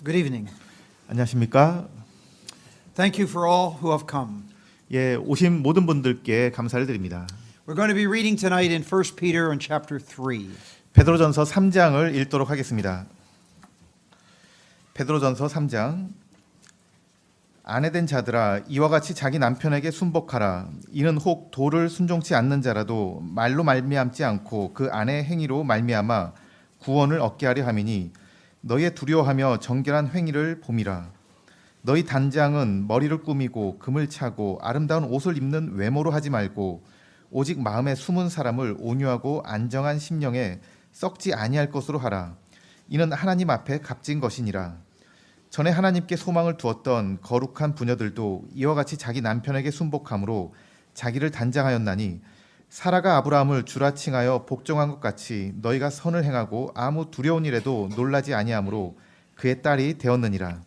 Good evening. 안녕하십니까? Thank you for all who have come. 예, 오신 모든 분들께 감사를 드립니다. We're going to be reading tonight in 1 Peter in chapter 3. 베드로전서 3장을 읽도록 하겠습니다. 베드로전서 3장. 아내된 자들아 이와 같이 자기 남편에게 순복하라. 이는 혹 도를 순종치 않는 자라도 말로 말미암지 않고 그 아내의 행위로 말미암아 구원을 얻게 하려 함이니 너희의 두려워하며 정결한 행위를 봄이라. 너희 단장은 머리를 꾸미고 금을 차고 아름다운 옷을 입는 외모로 하지 말고 오직 마음에 숨은 사람을 온유하고 안정한 심령에 썩지 아니할 것으로 하라. 이는 하나님 앞에 값진 것이니라. 전에 하나님께 소망을 두었던 거룩한 부녀들도 이와 같이 자기 남편에게 순복함으로 자기를 단장하였나니 사라가 아브라함을 주라 칭하여 복종한 것 같이 너희가 선을 행하고 아무 두려운 일에도 놀라지 아니하므로 그의 딸이 되었느니라.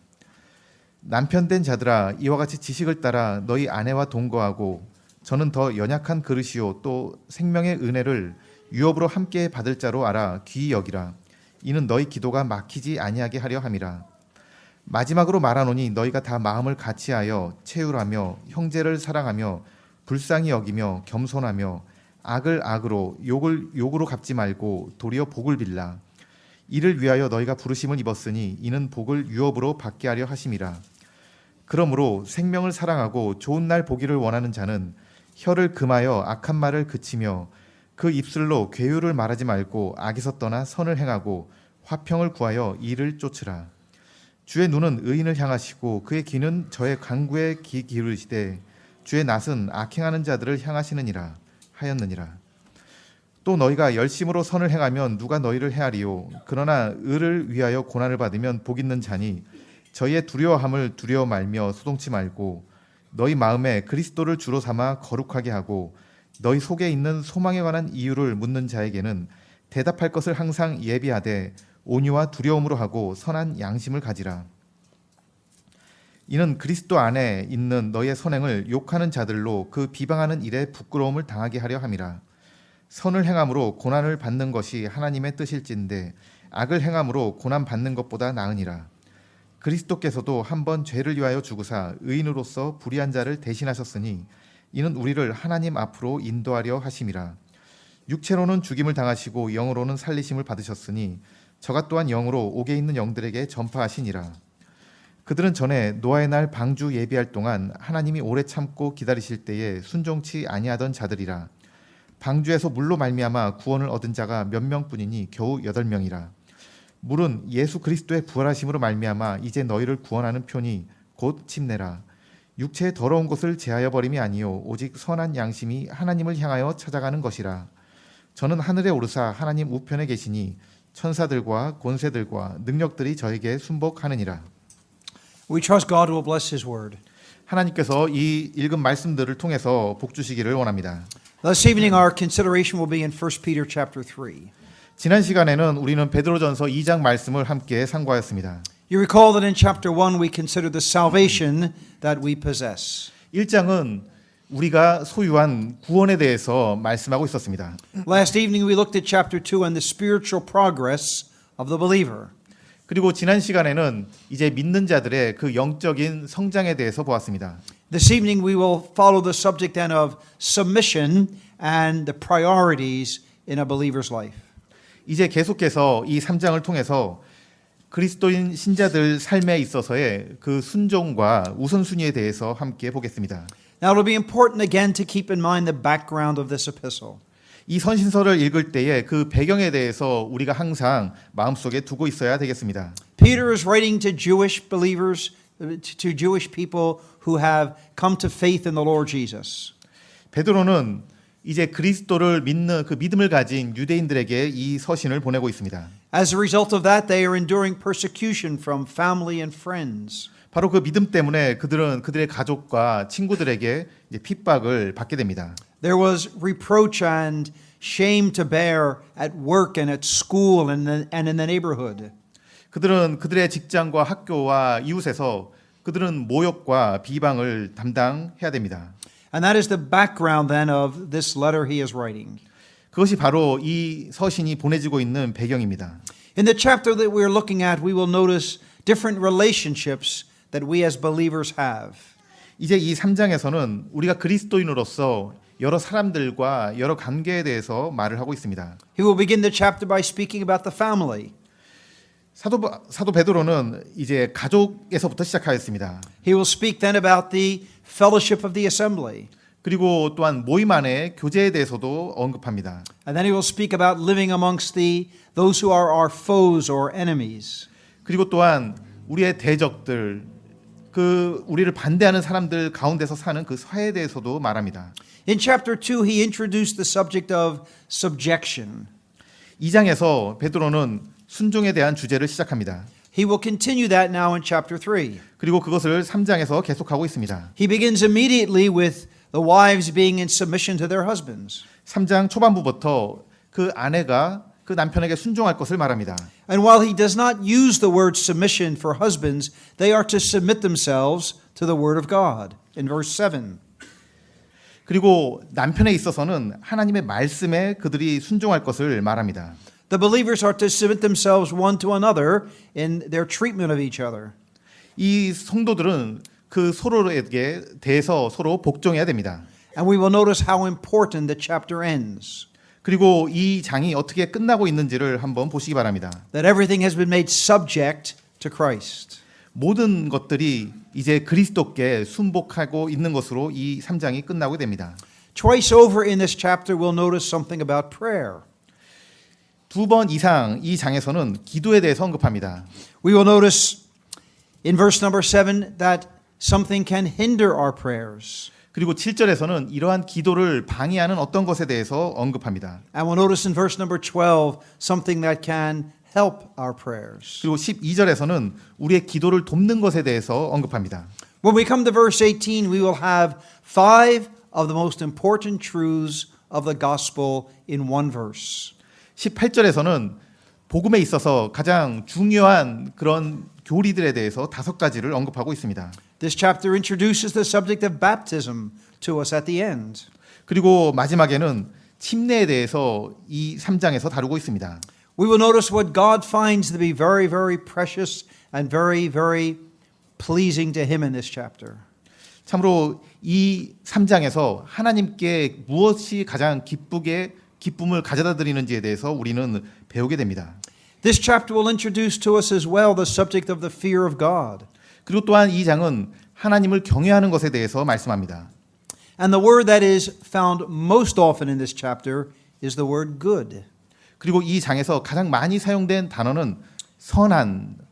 남편된 자들아 이와 같이 지식을 따라 너희 아내와 동거하고 저는 더 연약한 그릇이요 또 생명의 은혜를 유업으로 함께 받을 자로 알아 귀히 여기라. 이는 너희 기도가 막히지 아니하게 하려 함이라. 마지막으로 말하노니 너희가 다 마음을 같이하여 채울하며 형제를 사랑하며 불쌍히 여기며 겸손하며 악을 악으로 욕을 욕으로 갚지 말고 도리어 복을 빌라. 이를 위하여 너희가 부르심을 입었으니 이는 복을 유업으로 받게 하려 하심이라. 그러므로 생명을 사랑하고 좋은 날 보기를 원하는 자는 혀를 금하여 악한 말을 그치며 그 입술로 괴유를 말하지 말고 악에서 떠나 선을 행하고 화평을 구하여 이를 쫓으라. 주의 눈은 의인을 향하시고 그의 귀는 저의 간구에 귀 기울이시되 주의 낯은 악행하는 자들을 향하시느니라 하였느니라. 또 너희가 열심으로 선을 행하면 누가 너희를 헤아리요. 그러나 의를 위하여 고난을 받으면 복 있는 자니 저희의 두려워함을 두려워 말며 소동치 말고 너희 마음에 그리스도를 주로 삼아 거룩하게 하고 너희 속에 있는 소망에 관한 이유를 묻는 자에게는 대답할 것을 항상 예비하되 온유와 두려움으로 하고 선한 양심을 가지라. 이는 그리스도 안에 있는 너희의 선행을 욕하는 자들로 그 비방하는 일에 부끄러움을 당하게 하려 함이라. 선을 행함으로 고난을 받는 것이 하나님의 뜻일진데 악을 행함으로 고난 받는 것보다 나으니라. 그리스도께서도 한번 죄를 위하여 죽으사 의인으로서 불의한 자를 대신하셨으니 이는 우리를 하나님 앞으로 인도하려 하심이라. 육체로는 죽임을 당하시고 영으로는 살리심을 받으셨으니 저가 또한 영으로 옥에 있는 영들에게 전파하시니라. 그들은 전에 노아의 날 방주 예비할 동안 하나님이 오래 참고 기다리실 때에 순종치 아니하던 자들이라. 방주에서 물로 말미암아 구원을 얻은 자가 몇 명뿐이니 겨우 8명이라. 물은 예수 그리스도의 부활하심으로 말미암아 이제 너희를 구원하는 표니 곧 침례라. 육체의 더러운 것을 제하여 버림이 아니요 오직 선한 양심이 하나님을 향하여 찾아가는 것이라. 저는 하늘에 오르사 하나님 우편에 계시니 천사들과 권세들과 능력들이 저에게 순복하느니라. We trust God will bless His word. 하나님께서 이 읽은 말씀들을 통해서 복 주시기를 원합니다. This evening our consideration will be in 1 Peter chapter 3. 지난 시간에는 우리는 베드로전서 2장 말씀을 함께 상고하였습니다. You recall that in chapter 1 we considered the salvation that we possess. 1장은 우리가 소유한 구원에 대해서 말씀하고 있었습니다. Last evening we looked at chapter 2 and the spiritual progress of the believer. 그리고 지난 시간에는 이제 믿는 자들의 그 영적인 성장에 대해서 보았습니다. This evening we will follow the subject then of submission and the priorities in a believer's life. 이제 계속해서 이 3장을 통해서 그리스도인 신자들 삶에 있어서의 그 순종과 우선순위에 대해서 함께 보겠습니다. Now it will be important again to keep in mind the background of this epistle. 이 선신서를 읽을 때에 그 배경에 대해서 우리가 항상 마음속에 두고 있어야 되겠습니다. Peter is writing to Jewish believers, to Jewish people who have come to faith in the Lord Jesus. 베드로는 이제 그리스도를 믿는 그 믿음을 가진 유대인들에게 이 서신을 보내고 있습니다. As a result of that, they are enduring persecution from family and friends. 바로 그 믿음 때문에 그들은 그들의 가족과 친구들에게 이제 핍박을 받게 됩니다. There was reproach and shame to bear at work and at school and in the neighborhood. 그들은 그들의 직장과 학교와 이웃에서 그들은 모욕과 비방을 담당해야 됩니다. And that is the background then of this letter he is writing. 그것이 바로 이 서신이 보내지고 있는 배경입니다. In the chapter that we are looking at, we will notice different relationships that we as believers have. 이제 이 3장에서는 우리가 그리스도인으로서 여러 사람들과 여러 관계에 대해서 말을 하고 있습니다. He will begin the chapter by speaking about the family. 사도 베드로는 이제 가족에서부터 시작하였습니다. He will speak then about the fellowship of the assembly. 그리고 또한 모임 안의 교제에 대해서도 언급합니다. And then he will speak about living amongst those who are our foes or enemies. 그리고 또한 우리의 대적들, 그 우리를 반대하는 사람들 가운데서 사는 그 사회에 대해서도 말합니다. In chapter 2, he introduced the subject of subjection. 2장에서 베드로는 순종에 대한 주제를 시작합니다. He will continue that now in chapter 3. 그리고 그것을 3장에서 계속하고 있습니다. He begins immediately with the wives being in submission to their husbands. 3장 초반부부터 그 아내가 그 남편에게 순종할 것을 말합니다. And while he does not use the word submission for husbands, they are to submit themselves to the word of God in verse 7. 그리고 남편에 있어서는 하나님의 말씀에 그들이 순종할 것을 말합니다. The believers are to submit themselves one to another in their treatment of each other. 이 성도들은 그 서로에게 대해서 서로 복종해야 됩니다. And we will notice how important the chapter ends. 그리고 이 장이 어떻게 끝나고 있는지를 한번 보시기 바랍니다. That everything has been made subject to Christ. 모든 것들이 이제 그리스도께 순복하고 있는 것으로 이 3장이 끝나고 됩니다. Twice over in this chapter we'll notice something about prayer. 2번 이상 이 장에서는 기도에 대해서 언급합니다. We will notice in verse number 7 that something can hinder our prayers. 그리고 7절에서는 이러한 기도를 방해하는 어떤 것에 대해서 언급합니다. And we'll notice in verse number 12 something that can help our prayers. 그리고 12절에서는 우리의 기도를 돕는 것에 대해서 언급합니다. When we come to verse 18, we will have 5 of the most important truths of the gospel in one verse. 18절에서는 복음에 있어서 가장 중요한 그런 교리들에 대해서 5가지를 언급하고 있습니다. This chapter introduces the subject of baptism to us at the end. 그리고 마지막에는 침례에 대해서 이 3장에서 다루고 있습니다. We will notice what God finds to be very, very precious and very, very pleasing to Him in this chapter. 참으로 이 3장에서 하나님께 무엇이 가장 기쁨을 가져다 드리는지에 대해서 우리는 배우게 됩니다. This chapter will introduce to us as well the subject of the fear of God. 그리고 또한 이 장은 하나님을 경외하는 것에 대해서 말씀합니다. And the word that is found most often in this chapter is the word good. 그리고 이 장에서 가장 많이 사용된 단어는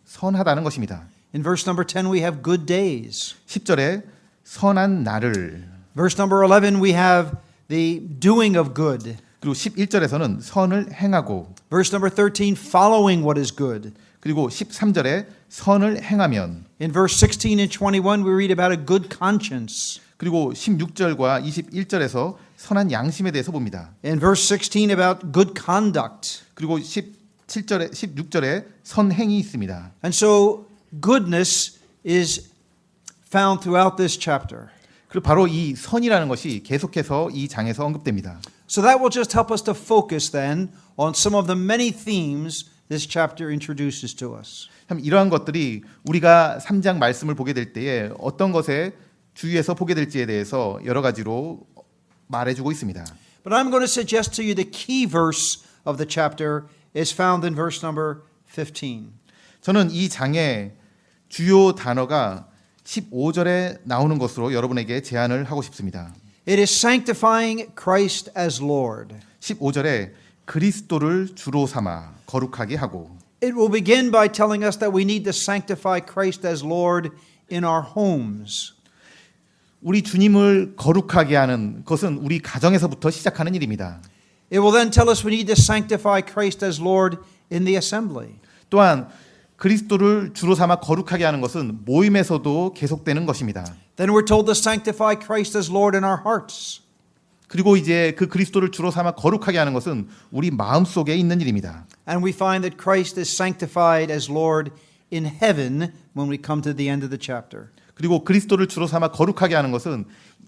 선하다는 것입니다. In verse number 10 we have good days. 10절에 선한 날을, Verse number 11 we have the doing of good. 그리고 11절에서는 선을 행하고, Verse number 13 following what is good. 그리고 13절에 선을 행하면, In verse 16 and 21 we read about a good conscience. 그리고 16절과 21절에서 선한 양심에 대해서 봅니다. In verse 16 about good conduct. 그리고 16절에 선행이 있습니다. And so goodness is found throughout this chapter. 그리고 바로 이 선이라는 것이 계속해서 이 장에서 언급됩니다. So that will just help us to focus then on some of the many themes this chapter introduces to us. 참 이러한 것들이 우리가 3장 말씀을 보게 될 때에 어떤 것에 주의해서 보게 될지에 대해서 여러 가지로 말해주고 있습니다. But I'm going to suggest to you the key verse of the chapter is found in verse number 15. 저는 이 장의 주요 단어가 15절에 나오는 것으로 여러분에게 제안을 하고 싶습니다. It is sanctifying Christ as Lord. 15절에 그리스도를 주로 삼아 거룩하게 하고, It will begin by telling us that we need to sanctify Christ as Lord in our homes. 우리 주님을 거룩하게 하는 것은 우리 가정에서부터 시작하는 일입니다. It will then tell us we need to sanctify Christ as Lord in the assembly. 또한 그리스도를 주로 삼아 거룩하게 하는 것은 모임에서도 계속되는 것입니다. Then we're told to sanctify Christ as Lord in our hearts. 그리고 이제 그 그리스도를 주로 삼아 거룩하게 하는 것은 우리 마음속에 있는 일입니다. And we find that Christ is sanctified as Lord in heaven when we come to the end of the chapter. 그리고 그리스도를 주로 삼아 거룩하게 하는 것은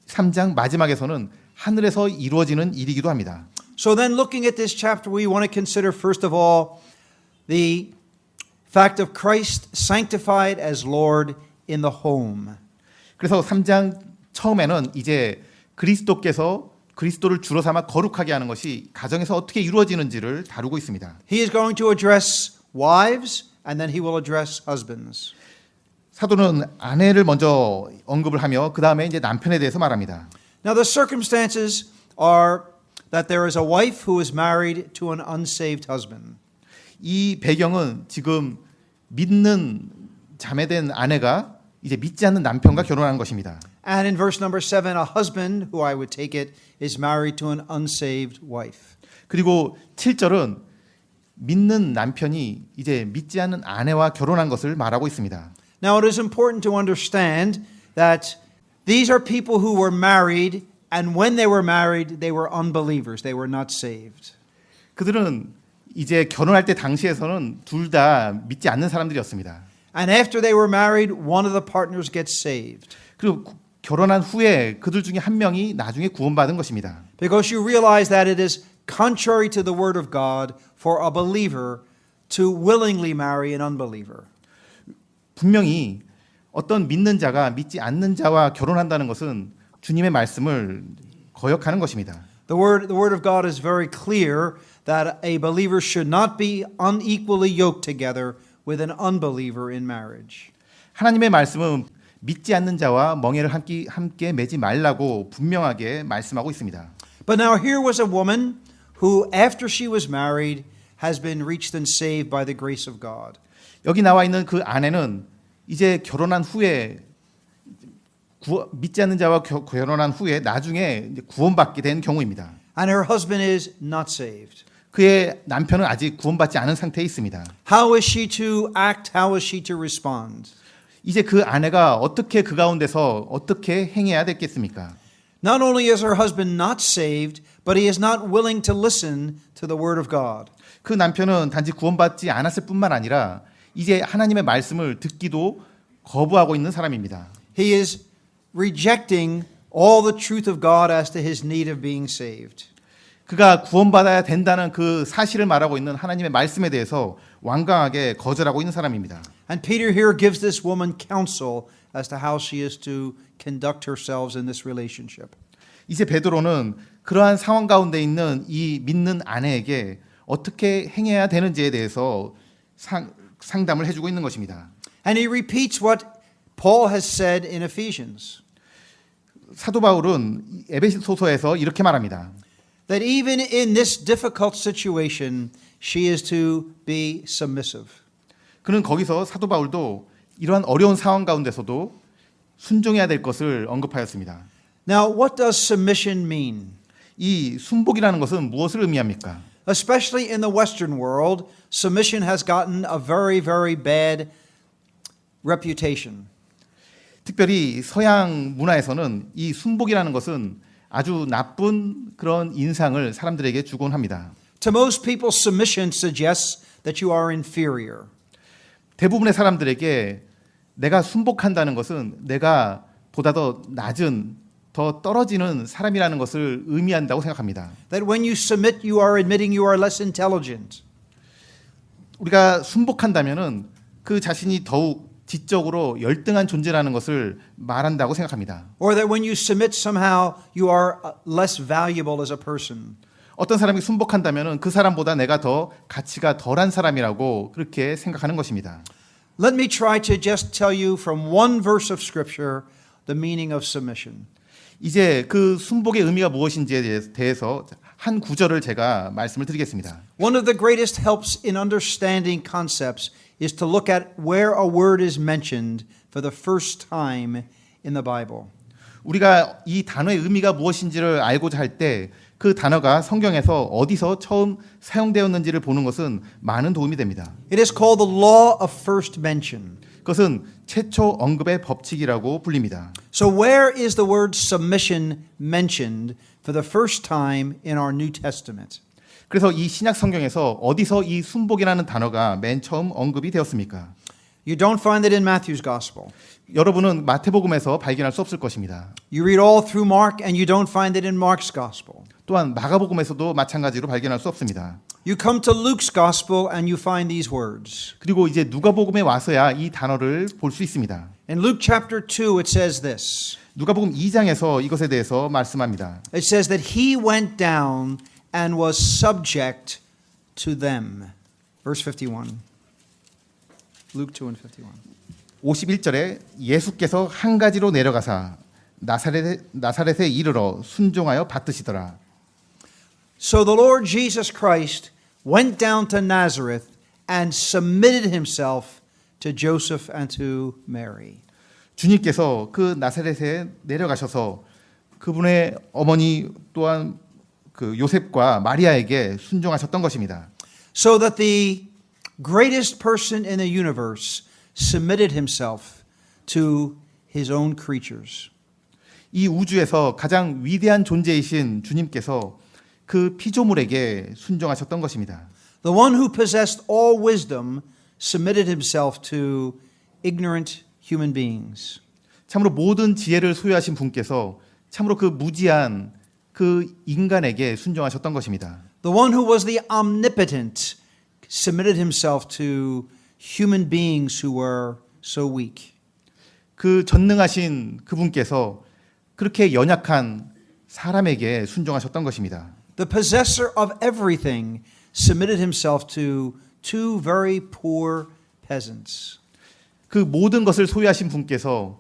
3장 마지막에서는 하늘에서 이루어지는 일이기도 합니다. So then looking at this chapter we want to consider first of all the fact of Christ sanctified as Lord in the home. 그래서 3장 처음에는 이제 그리스도를 주로 삼아 거룩하게 하는 것이 가정에서 어떻게 이루어지는지를 다루고 있습니다. He is going to address wives and then he will address husbands. 사도는 아내를 먼저 언급을 하며 그 다음에 이제 남편에 대해서 말합니다. Now the circumstances are that there is a wife who is married to an unsaved husband. 이 배경은 지금 믿는 자매된 아내가 이제 믿지 않는 남편과 결혼하는 것입니다. And in verse number 7, a husband, who I would take it, is married to an unsaved wife. 그리고 7절은 믿는 남편이 이제 믿지 않는 아내와 결혼한 것을 말하고 있습니다. Now it is important to understand that these are people who were married, and when they were married, they were unbelievers. They were not saved. 그들은 이제 결혼할 때 당시에서는 둘 다 믿지 않는 사람들이었습니다. And after they were married, one of the partners gets saved. 그리고 결혼한 후에 그들 중에 한 명이 나중에 구원받은 것입니다. Because you realize that it is contrary to the word of God for a believer to willingly marry an unbeliever. 분명히 어떤 믿는 자가 믿지 않는 자와 결혼한다는 것은 주님의 말씀을 거역하는 것입니다. The word of God is very clear that a believer should not be unequally yoked together with an unbeliever in marriage. 하나님의 말씀은 믿지 않는 자와 멍에를 함께 매지 말라고 분명하게 말씀하고 있습니다. But now here was a woman who, after she was married, has been reached and saved by the grace of God. 여기 나와 있는 그 아내는 이제 결혼한 후에 믿지 않는 자와 결혼한 후에 나중에 이제 구원받게 된 경우입니다. And her husband is not saved. 그의 남편은 아직 구원받지 않은 상태에 있습니다. How is she to act? How is she to respond? 이제 그 아내가 어떻게 그 가운데서 어떻게 행해야 되겠습니까? Not only is her husband not saved, but he is not willing to listen to the word of God. 그 남편은 단지 구원받지 않았을 뿐만 아니라 이제 하나님의 말씀을 듣기도 거부하고 있는 사람입니다. He is rejecting all the truth of God as to his need of being saved. 그가 구원받아야 된다는 그 사실을 말하고 있는 하나님의 말씀에 대해서 완강하게 거절하고 있는 사람입니다. And Peter here gives this woman counsel as to how she is to conduct herself in this relationship. 이제 베드로는 그러한 상황 가운데 있는 이 믿는 아내에게 어떻게 행해야 되는지에 대해서 상담을 해주고 있는 것입니다. And he repeats what Paul has said in Ephesians. 사도 바울은 에베소서에서 이렇게 말합니다. That even in this difficult situation, she is to be submissive. 그는 거기서 사도 바울도 이러한 어려운 상황 가운데서도 순종해야 될 것을 언급하였습니다. Now, what does submission mean? 이 순복이라는 것은 무엇을 의미합니까? Especially in the Western world, submission has gotten a very, very bad reputation. 특별히 서양 문화에서는 이 순복이라는 것은 아주 나쁜 그런 인상을 사람들에게 주곤 합니다. To most people, submission suggests that you are inferior. 대부분의 사람들에게 내가 순복한다는 것은 내가 보다 더 낮은, 더 떨어지는 사람이라는 것을 의미한다고 생각합니다. That when you submit, you are admitting you are less intelligent. 우리가 순복한다면은 그 자신이 더욱 지적으로 열등한 존재라는 것을 말한다고 생각합니다. Or that when you submit, somehow you are less valuable as a person. 어떤 사람이 순복한다면은 그 사람보다 내가 더 가치가 덜한 사람이라고 그렇게 생각하는 것입니다. Let me try to just tell you from one verse of Scripture the meaning of submission. 이제 그 순복의 의미가 무엇인지에 대해서 한 구절을 제가 말씀을 드리겠습니다. One of the greatest helps in understanding concepts is to look at where a word is mentioned for the first time in the Bible. 우리가 이 단어의 의미가 무엇인지를 알고자 할 때 그 단어가 성경에서 어디서 처음 사용되었는지를 보는 것은 많은 도움이 됩니다. It is called the law of first mention. 그것은 최초 언급의 법칙이라고 불립니다. So where is the word submission mentioned for the first time in our New Testament? 그래서 이 신약 성경에서 어디서 이 순복이라는 단어가 맨 처음 언급이 되었습니까? You don't find it in Matthew's Gospel. 여러분은 마태복음에서 발견할 수 없을 것입니다. You read all through Mark and you don't find it in Mark's Gospel. 또한 마가복음에서도 마찬가지로 발견할 수 없습니다. You come to Luke's gospel and you find these words. 그리고 이제 누가복음에 와서야 이 단어를 볼 수 있습니다. In Luke chapter 2 it says this. 누가복음 2장에서 이것에 대해서 말씀합니다. It says that he went down and was subject to them. Verse 51. Luke 2 and 51. 51절에 예수께서 한 가지로 내려가사 나사렛에 이르러 순종하여 받드시더라. So the Lord Jesus Christ went down to Nazareth and submitted himself to Joseph and to Mary. 주님께서 그 나사렛에 내려가셔서 그분의 어머니 또한 그 요셉과 마리아에게 순종하셨던 것입니다. So that the greatest person in the universe submitted himself to his own creatures. 이 우주에서 가장 위대한 존재이신 주님께서 그 피조물에게 순종하셨던 것입니다. The one who possessed all wisdom submitted himself to ignorant human beings. 참으로 모든 지혜를 소유하신 분께서 참으로 그 무지한 그 인간에게 순종하셨던 것입니다. The one who was the omnipotent submitted himself to human beings who were so weak. 그 전능하신 그분께서 그렇게 연약한 사람에게 순종하셨던 것입니다. The possessor of everything submitted himself to two very poor peasants. 그 모든 것을 소유하신 분께서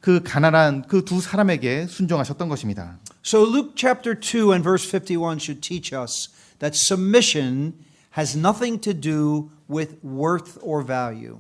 그 가난한 그 두 사람에게 순종하셨던 것입니다. So Luke chapter 2 and verse 51 should teach us that submission has nothing to do with worth or value.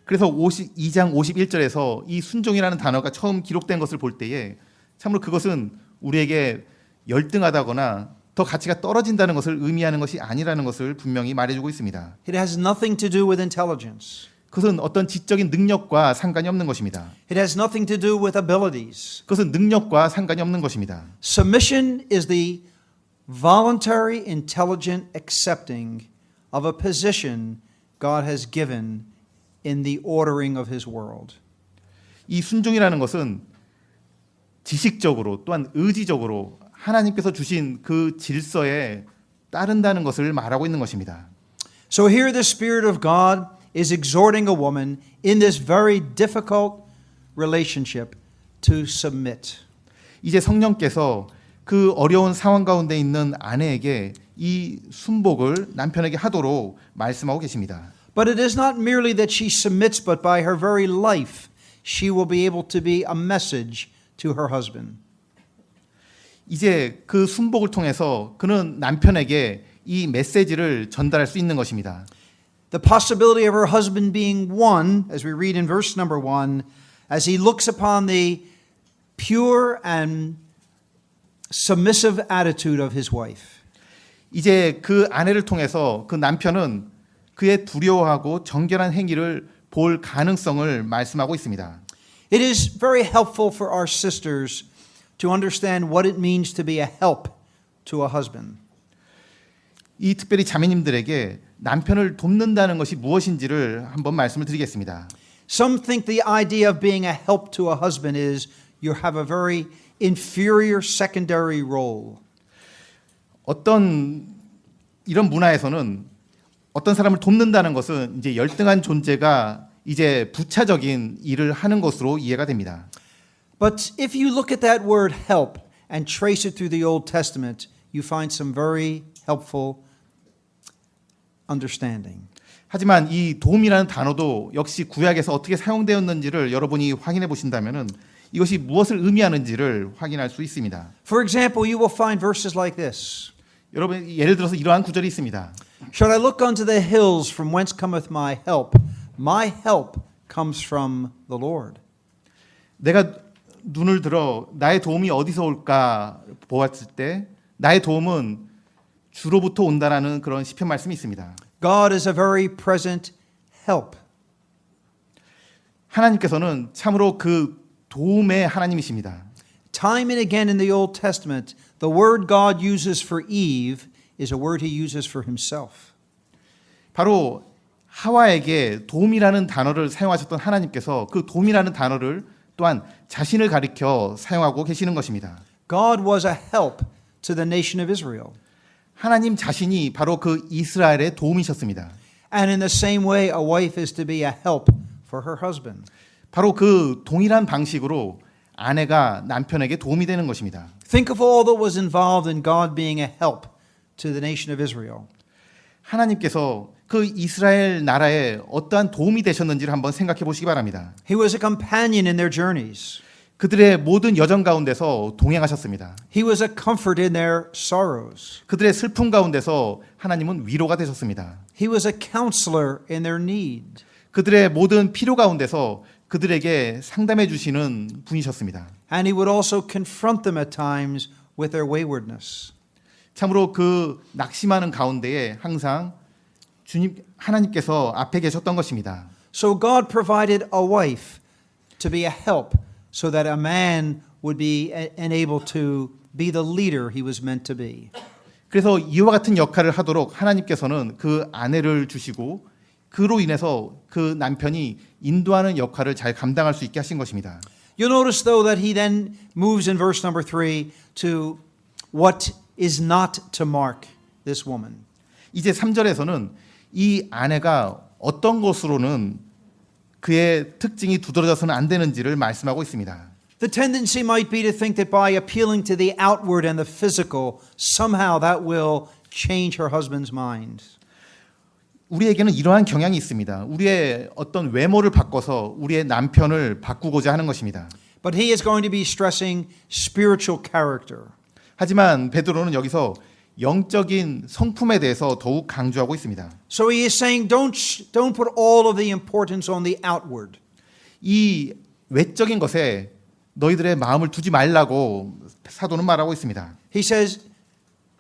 그래서 2장 51절에서 이 순종이라는 단어가 처음 기록된 것을 볼 때에 참으로 그것은 우리에게 열등하다거나 더 가치가 떨어진다는 것을 의미하는 것이 아니라는 것을 분명히 말해주고 있습니다. It has nothing to do with intelligence. 그것은 어떤 지적인 능력과 상관이 없는 것입니다. It has nothing to do with abilities. 그것은 능력과 상관이 없는 것입니다. Submission is the voluntary, intelligent accepting of a position God has given in the ordering of His world. 이 순종이라는 것은 지식적으로 또한 의지적으로 하나님께서 주신 그 질서에 따른다는 것을 말하고 있는 것입니다. So here the Spirit of God is exhorting a woman in this very difficult relationship to submit. 이제 성령께서 그 어려운 상황 가운데 있는 아내에게 이 순복을 남편에게 하도록 말씀하고 계십니다. But it is not merely that she submits, but by her very life she will be able to be a message to her husband. 이제 그 순복을 통해서 그는 남편에게 이 메시지를 전달할 수 있는 것입니다. The possibility of her husband being won, as we read in verse number 1, as he looks upon the pure and submissive attitude of his wife. 이제 그 아내를 통해서 그 남편은 그의 두려워하고 정결한 행위를 볼 가능성을 말씀하고 있습니다. It is very helpful for our sisters to understand what it means to be a help to a husband. 이 특별히 자매님들에게 남편을 돕는다는 것이 무엇인지를 한번 말씀을 드리겠습니다. Some think the idea of being a help to a husband is you have a very inferior secondary role. 어떤 이런 문화에서는 어떤 사람을 돕는다는 것은 이제 열등한 존재가 이제 부차적인 일을 하는 것으로 이해가 됩니다. But if you look at that word help and trace it through the Old Testament, you find some very helpful understanding. 하지만 이 도움이라는 단어도 역시 구약에서 어떻게 사용되었는지를 여러분이 확인해 보신다면은 이것이 무엇을 의미하는지를 확인할 수 있습니다. For example, you will find verses like this. 여러분 예를 들어서 이러한 구절이 있습니다. Should I look unto the hills from whence cometh my help? My help comes from the Lord. 내가 눈을 들어 나의 도움이 어디서 올까 보았을 때 나의 도움은 주로부터 온다라는 그런 시편 말씀이 있습니다. God is a very present help. 하나님께서는 참으로 그 도움의 하나님이십니다. Time and again in the Old Testament, the word God uses for Eve is a word he uses for himself. 바로 하와에게 도움이라는 단어를 사용하셨던 하나님께서 그 도움이라는 단어를 또한 자신을 가리켜 사용하고 계시는 것입니다. God was a help to the nation of Israel. 하나님 자신이 바로 그 이스라엘의 도움이셨습니다. And in the same way, a wife is to be a help for her husband. 바로 그 동일한 방식으로 아내가 남편에게 도움이 되는 것입니다. Think of all that was involved in God being a help to the nation of Israel. 하나님께서 그 이스라엘 나라에 어떠한 도움이 되셨는지를 한번 생각해 보시기 바랍니다. He was a companion in their journeys. 그들의 모든 여정 가운데서 동행하셨습니다. He was a comfort in their sorrows. 그들의 슬픔 가운데서 하나님은 위로가 되셨습니다. He was a counselor in their need. 그들의 모든 필요 가운데서 그들에게 상담해 주시는 분이셨습니다. And he would also confront them at times with their waywardness. 참으로 그 낙심하는 가운데에 항상 주님 하나님께서 앞에 계셨던 것입니다. So God provided a wife to be a help so that a man would be enabled to be the leader he was meant to be. 그래서 이와 같은 역할을 하도록 하나님께서는 그 아내를 주시고 그로 인해서 그 남편이 인도하는 역할을 잘 감당할 수 있게 하신 것입니다. You'll notice though that he then moves in verse number 3 to what is not to mark this woman. 이제 3절에서는 이 아내가 어떤 것으로는 그의 특징이 두드러져서는 안 되는지를 말씀하고 있습니다. The tendency might be to think that by appealing to the outward and the physical, somehow that will change her husband's mind. 우리에게는 이러한 경향이 있습니다. 우리의 어떤 외모를 바꿔서 우리의 남편을 바꾸고자 하는 것입니다. But he is going to be stressing spiritual character. 하지만 베드로는 여기서 영적인 성품에 대해서 더욱 강조하고 있습니다. So he is saying don't put all of the importance on the outward. 이 외적인 것에 너희들의 마음을 두지 말라고 사도는 말하고 있습니다. He says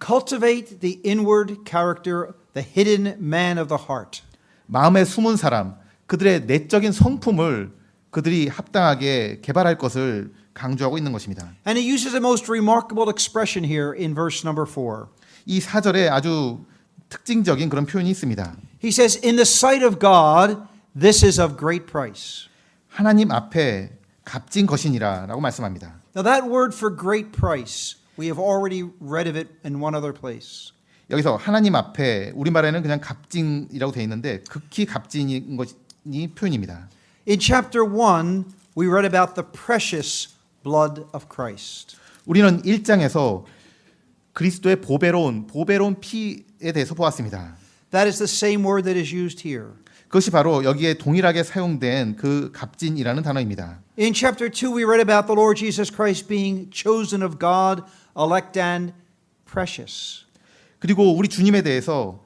cultivate the inward character, the hidden man of the heart. 마음에 숨은 사람, 그들의 내적인 성품을 그들이 합당하게 개발할 것을 강조하고 있는 것입니다. And he uses a most remarkable expression here in verse number 4. 이 4절에 아주 특징적인 그런 표현이 있습니다. He says, in the sight of God, this is of great price. 하나님 앞에 값진 것이니라 라고 말씀합니다. Now that word for great price, we have already read of it in one other place. 여기서 하나님 앞에 우리말에는 그냥 값진이라고 되어 있는데 극히 값진인 것이 표현입니다. In chapter 1, we read about the precious blood of Christ. 우리는 1장에서 그리스도의 보배로운 피에 대해서 보았습니다. That is the same word that is used here. 그것이 바로 여기에 동일하게 사용된 그 값진이라는 단어입니다. In chapter 2, we read about the Lord Jesus Christ being chosen of God, elect and precious. 그리고 우리 주님에 대해서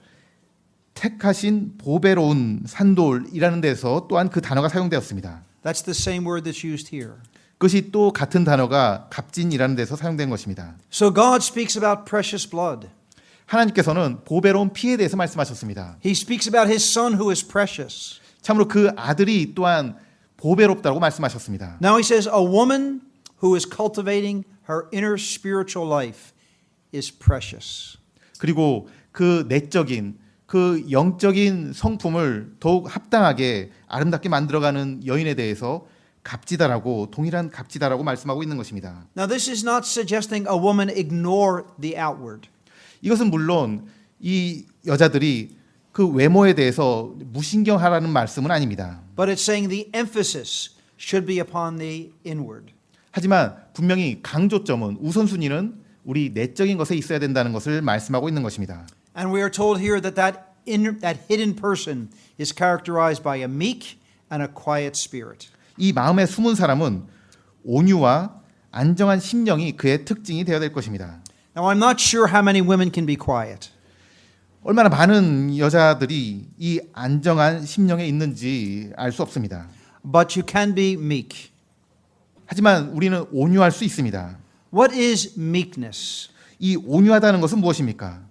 택하신 보배로운 산돌이라는 데서 또한 그 단어가 사용되었습니다. That's the same word that's used here. 그것이 또 같은 단어가 값진이라는 데서 사용된 것입니다. So God speaks about precious blood. 하나님께서는 보배로운 피에 대해서 말씀하셨습니다. He speaks about his son who is precious. 참으로 그 아들이 또한 보배롭다고 말씀하셨습니다. Now he says a woman who is cultivating her inner spiritual life is precious. 그리고 그 내적인 그 영적인 성품을 더욱 합당하게 아름답게 만들어가는 여인에 대해서 값지다라고 동일한 값지다라고 말씀하고 있는 것입니다. Now this is not suggesting a woman ignore the outward. 이것은 물론 이 여자들이 그 외모에 대해서 무신경하라는 말씀은 아닙니다. But it's saying the emphasis should be upon the inward. 하지만 분명히 강조점은 우선순위는 우리 내적인 것에 있어야 된다는 것을 말씀하고 있는 것입니다. And we are told here that hidden person is characterized by a meek and a quiet spirit. 이 마음에 숨은 사람은 온유와 안정한 심령이 그의 특징이 되어야 될 것입니다. Now I'm not sure how many women can be quiet. 얼마나 많은 여자들이 이 안정한 심령에 있는지 알 수 없습니다. But you can be meek. 하지만 우리는 온유할 수 있습니다. What is meekness? 이 온유하다는 것은 무엇입니까?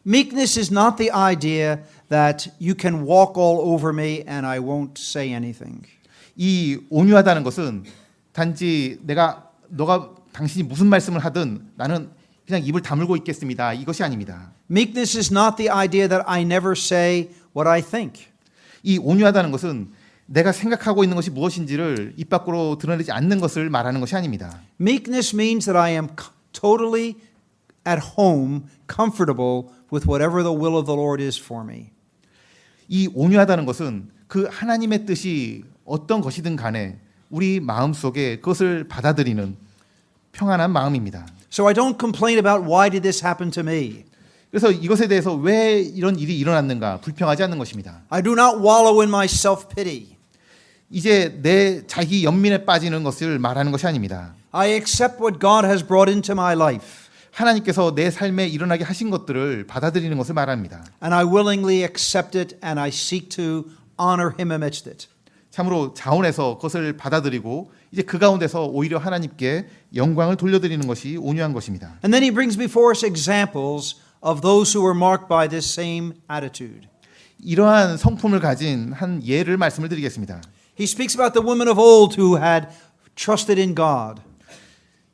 Meekness is not the idea that you can walk all over me and I won't say anything. 이 온유하다는 것은 단지 당신이 무슨 말씀을 하든 나는 그냥 입을 다물고 있겠습니다. 이것이 아닙니다. Meekness is not the idea that I never say what I think. 이 온유하다는 것은 내가 생각하고 있는 것이 무엇인지를 입 밖으로 드러내지 않는 것을 말하는 것이 아닙니다. Meekness means that I am totally at home, comfortable with whatever the will of the Lord is for me. 이 온유하다는 것은 그 하나님의 뜻이 어떤 것이든 간에 우리 마음속에 그것을 받아들이는 평안한 마음입니다. So I don't complain about why did this happen to me. 그래서 이것에 대해서 왜 이런 일이 일어났는가 불평하지 않는 것입니다. I do not wallow in my self-pity. 이제 내 자기 연민에 빠지는 것을 말하는 것이 아닙니다. I accept what God has brought into my life. 하나님께서 내 삶에 일어나게 하신 것들을 받아들이는 것을 말합니다. And I willingly accept it and I seek to honor Him amidst it. 참으로 자원해서 그것을 받아들이고 이제 그 가운데서 오히려 하나님께 영광을 돌려드리는 것이 온유한 것입니다. And then He brings before us examples of those who were marked by this same attitude. 이러한 성품을 가진 한 예를 말씀을 드리겠습니다. He speaks about the women of old who had trusted in God,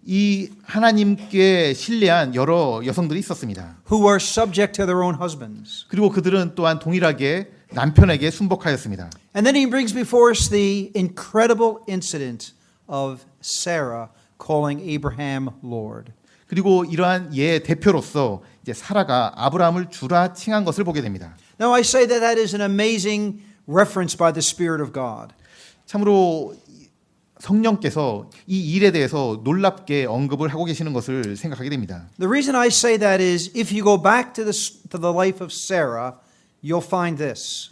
이 하나님께 신뢰한 여러 여성들이 있었습니다. who were subject to their own husbands. 그리고 그들은 또한 동일하게 남편에게 순복하였습니다. And then he brings before us the incredible incident of Sarah calling Abraham Lord. 그리고 이러한 예의 대표로서 이제 사라가 아브라함을 주라 칭한 것을 보게 됩니다. Now I say that that is an amazing reference by the Spirit of God. 참으로 성령께서 이 일에 대해서 놀랍게 언급을 하고 계시는 것을 생각하게 됩니다. The reason I say that is if you go back to the life of Sarah, you'll find this.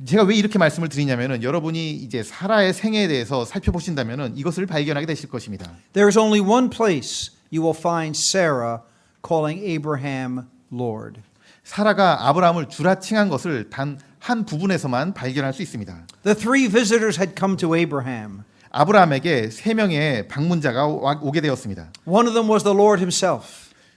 제가 왜 이렇게 말씀을 드리냐면은 여러분이 이제 사라의 생애에 대해서 살펴보신다면은 이것을 발견하게 되실 것입니다. There is only one place you will find Sarah calling Abraham Lord. 사라가 아브라함을 주라 칭한 것을 단 한 부분에서만 발견할 수 있습니다. The three visitors had come to Abraham. 아브라함에게 세 명의 방문자가 오게 되었습니다. One of them was the Lord himself,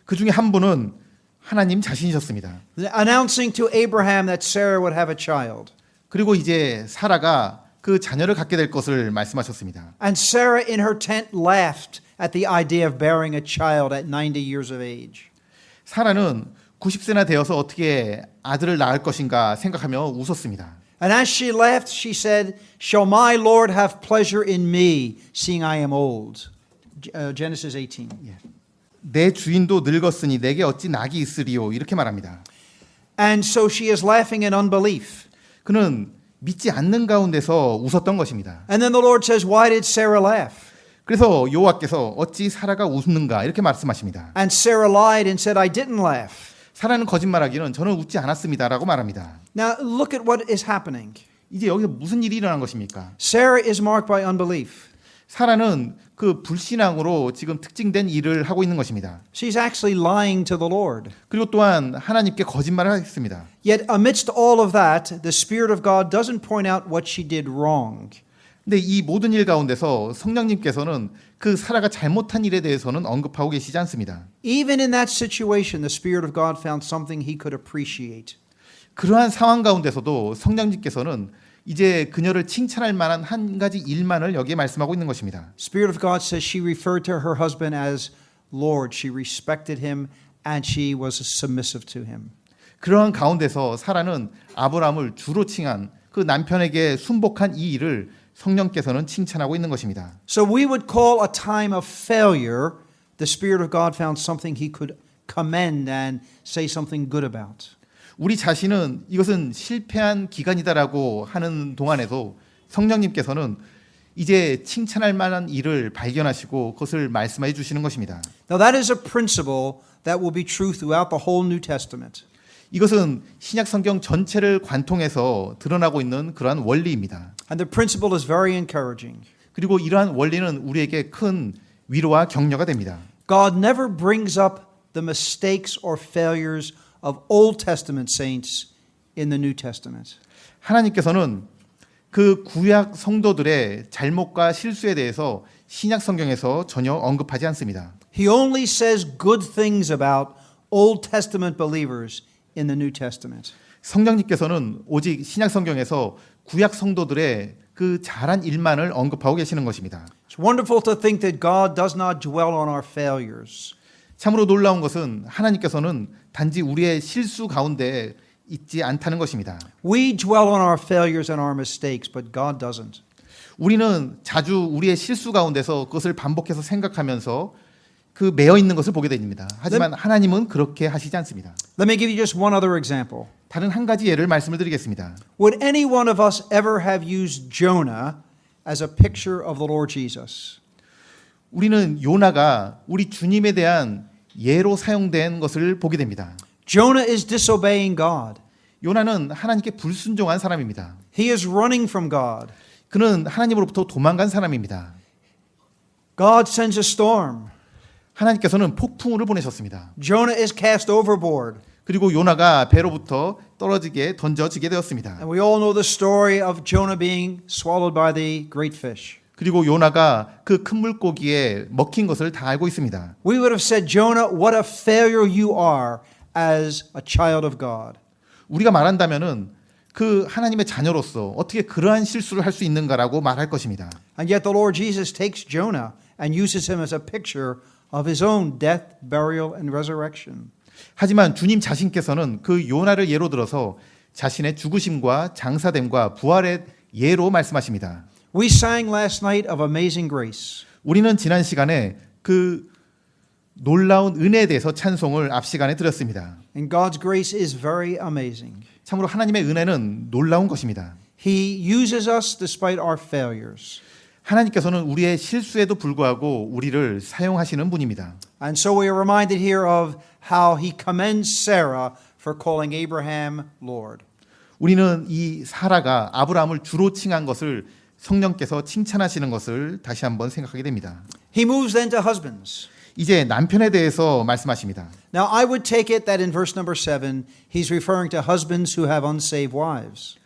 그 중에 한 분은 하나님 자신이셨습니다. announcing to Abraham that Sarah would have a child. 그리고 이제 사라가 그 자녀를 갖게 될 것을 말씀하셨습니다. And Sarah in her tent laughed at the idea of bearing a child at 90 years of age. 사라는 90세나 되어서 어떻게 아들을 낳을 것인가 생각하며 웃었습니다. And as she laughed, she said, "Shall my Lord have pleasure in me, seeing I am old?" Genesis 18. 내 주인도 늙었으니 내게 어찌 낙이 있으리요 이렇게 말합니다. And so she is laughing in unbelief. 그는 믿지 않는 가운데서 웃었던 것입니다. And then the Lord says, "Why did Sarah laugh?" 그래서 여호와께서 어찌 사라가 웃는가 이렇게 말씀하십니다. And Sarah lied and said, "I didn't laugh." 사라는 거짓말하기는 저는 웃지 않았습니다라고 말합니다. Now look at what is happening. 이제 여기서 무슨 일이 일어난 것입니까? Sarah is marked by unbelief. 사라는 그 불신앙으로 지금 특징된 일을 하고 있는 것입니다. She's actually lying to the Lord. 그리고 또한 하나님께 거짓말을 했습니다. Yet amidst all of that, the Spirit of God doesn't point out what she did wrong. 근데 이 모든 일 가운데서 성령님께서는 그 사라가 잘못한 일에 대해서는 언급하고 계시지 않습니다. Even in that situation, the Spirit of God found something he could appreciate. 그러한 상황 가운데서도 성령님께서는 이제 그녀를 칭찬할 만한 한 가지 일만을 여기에 말씀하고 있는 것입니다. Spirit of God says she referred to her husband as Lord. She respected him and she was submissive to him. 그러한 가운데서 사라는 아브라함을 주로 칭한 그 남편에게 순복한 이 일을 성령께서는 칭찬하고 있는 것입니다. So we would call a time of failure, the Spirit of God found something he could commend and say something good about. 우리 자신은 이것은 실패한 기간이다라고 하는 동안에도 성령님께서는 이제 칭찬할 만한 일을 발견하시고 그것을 말씀해 주시는 것입니다. Now that is a principle that will be true throughout the whole New Testament. 이것은 신약 성경 전체를 관통해서 드러나고 있는 그러한 원리입니다. And the principle is very encouraging. 그리고 이러한 원리는 우리에게 큰 위로와 격려가 됩니다. God never brings up the mistakes or failures of Old Testament saints in the New Testament. 하나님께서는 그 구약 성도들의 잘못과 실수에 대해서 신약 성경에서 전혀 언급하지 않습니다. He only says good things about Old Testament believers in the New Testament. 성령님께서는 오직 신약 성경에서 구약 성도들의 그 잘한 일만을 언급하고 계시는 것입니다. It's wonderful to think that God does not dwell on our failures. 참으로 놀라운 것은 하나님께서는 단지 우리의 실수 가운데 있지 않다는 것입니다. We dwell on our failures and our mistakes, but God doesn't. 우리는 자주 우리의 실수 가운데서 그것을 반복해서 생각하면서 그 매여 있는 것을 보게 됩니다. 하지만 하나님은 그렇게 하시지 않습니다. Let me give you just one other example. 다른 한 가지 예를 말씀을 드리겠습니다. Would any one of us ever have used Jonah as a picture of the Lord Jesus? 우리는 요나가 우리 주님에 대한 예로 사용된 것을 보게 됩니다. Jonah is disobeying God. 요나는 하나님께 불순종한 사람입니다. He is running from God. 그는 하나님으로부터 도망간 사람입니다. God sends a storm. 하나님께서는 폭풍우를 보내셨습니다. Jonah is cast overboard. 그리고 요나가 배로부터 떨어지게 던져지게 되었습니다. And we all know the story of Jonah being swallowed by the great fish. 그리고 요나가 그 큰 물고기에 먹힌 것을 다 알고 있습니다. We would have said, Jonah, what a failure you are as a child of God. 우리가 말한다면은 그 하나님의 자녀로서 어떻게 그러한 실수를 할 수 있는가라고 말할 것입니다. And yet the Lord Jesus takes Jonah and uses him as a picture of his own death, burial, and resurrection. 하지만 주님 자신께서는 그 요나를 예로 들어서 자신의 죽으심과 장사됨과 부활의 예로 말씀하십니다. We sang last night of Amazing Grace. 우리는 지난 시간에 그 놀라운 은혜에 대해서 찬송을 앞 시간에 드렸습니다. And God's grace is very amazing. 참으로 하나님의 은혜는 놀라운 것입니다. He uses us despite our failures. 하나님께서는 우리의 실수에도 불구하고 우리를 사용하시는 분입니다. And so we are reminded here of how he commends Sarah for calling Abraham Lord. 우리는 이 사라가 아브라함을 주로 칭한 것을 성령께서 칭찬하시는 것을 다시 한번 생각하게 됩니다. He moves then to husbands. 이제 남편에 대해서 말씀하십니다. Now I would take it that in verse number 7, he's referring to husbands who have unsaved wives.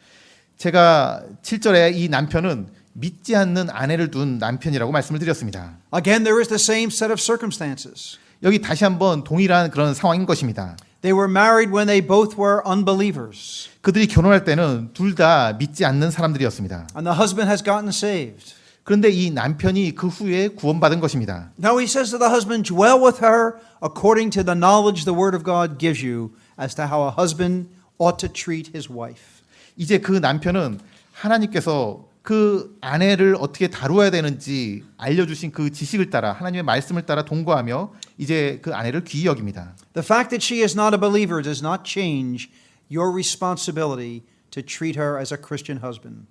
제가 7절에 이 남편은 믿지 않는 아내를 둔 남편이라고 말씀을 드렸습니다. Again, there is the same set of circumstances. 여기 다시 한번 동일한 그런 상황인 것입니다. They were married when they both were unbelievers. 그들이 결혼할 때는 둘 다 믿지 않는 사람들이었습니다. And the husband has gotten saved. 그런데 이 남편이 그 후에 구원받은 것입니다. Now he says to the husband, dwell with her according to the knowledge the word of God gives you as to how a husband ought to treat his wife. 이제 그 남편은 하나님께서 그 아내를 어떻게 다루어야 되는지 알려주신 그 지식을 따라 하나님의 말씀을 따라 동거하며 이제 그 아내를 귀히 여깁니다. The fact that she is not a believer does not change your responsibility to treat her as a Christian husband.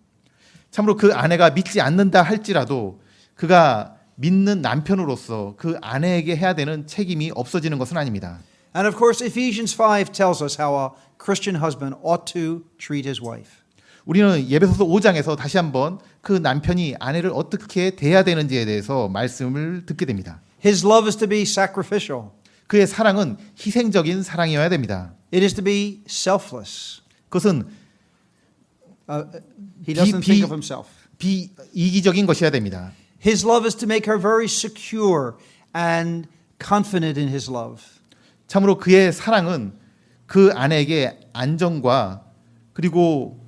참으로 그 아내가 믿지 않는다 할지라도 그가 믿는 남편으로서 그 아내에게 해야 되는 책임이 없어지는 것은 아닙니다. And of course, Ephesians 5 tells us how a Christian husband ought to treat his wife. 우리는 예배소서 5장에서 다시 한번 그 남편이 아내를 어떻게 대해야 되는지에 대해서 말씀을 듣게 됩니다. His love is to be sacrificial. 그의 사랑은 희생적인 사랑이어야 됩니다. It is to be selfless. 그것은 He doesn't think of himself. 비이기적인 것이어야 됩니다. His love is to make her very secure and confident in his love. 참으로 그의 사랑은 그 아내에게 안정과 그리고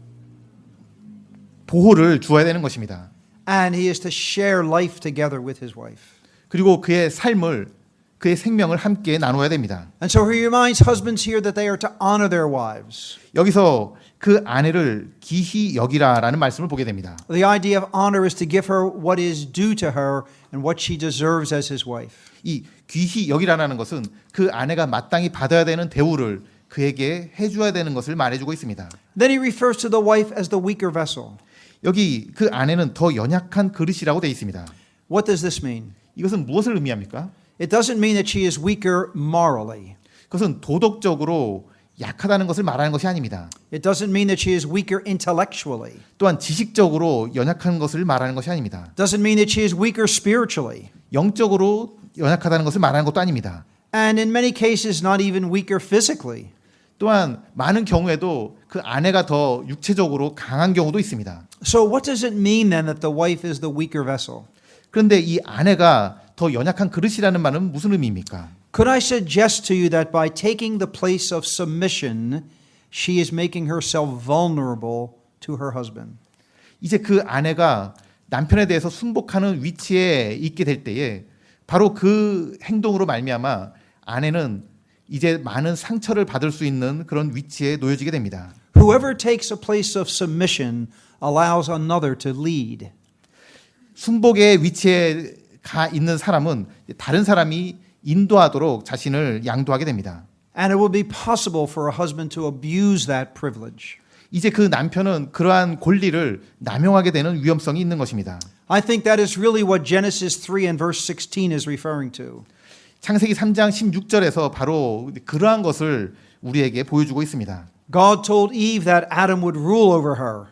보호를 주어야 되는 것입니다. And he is to share life together with his wife. 그리고 그의 삶을 그의 생명을 함께 나누어야 됩니다. And so he reminds husbands here that they are to honor their wives. 여기서 그 아내를 기히 여기라라는 말씀을 보게 됩니다. The idea of honor is to give her what is due to her and what she deserves as his wife. 이 귀히 여기라는 것은 그 아내가 마땅히 받아야 되는 대우를 그에게 해줘야 되는 것을 말해주고 있습니다. Then he refers to the wife as the weaker vessel. 여기 그 아내는 더 연약한 그릇이라고 되어 있습니다. What does this mean? 이것은 무엇을 의미합니까? It doesn't mean that she is weaker morally. 그것은 도덕적으로 약하다는 것을 말하는 것이 아닙니다. It doesn't mean that she is weaker intellectually. 또한 지식적으로 연약한 것을 말하는 것이 아닙니다. It doesn't mean that she is weaker spiritually. 영적으로 연약하다는 것을 말하는 것도 아닙니다. And in many cases not even weaker physically. 또한 많은 경우에도 그 아내가 더 육체적으로 강한 경우도 있습니다. So what does it mean then that the wife is the weaker vessel? 그런데 이 아내가 더 연약한 그릇이라는 말은 무슨 의미입니까? Could I suggest to you that by taking the place of submission, she is making herself vulnerable to her husband? 이제 그 아내가 남편에 대해서 순복하는 위치에 있게 될 때에 바로 그 행동으로 말미암아 아내는 이제 많은 상처를 받을 수 있는 그런 위치에 놓여지게 됩니다. Whoever takes a place of submission allows another to lead. 순복의 위치에 가 있는 사람은 다른 사람이 인도하도록 자신을 양도하게 됩니다. And it will be possible for a husband to abuse that privilege. 이제 그 남편은 그러한 권리를 남용하게 되는 위험성이 있는 것입니다. I think that is really what Genesis 3 and verse 16 is referring to. 창세기 3장 16절에서 바로 그러한 것을 우리에게 보여주고 있습니다. God told Eve that Adam would rule over her.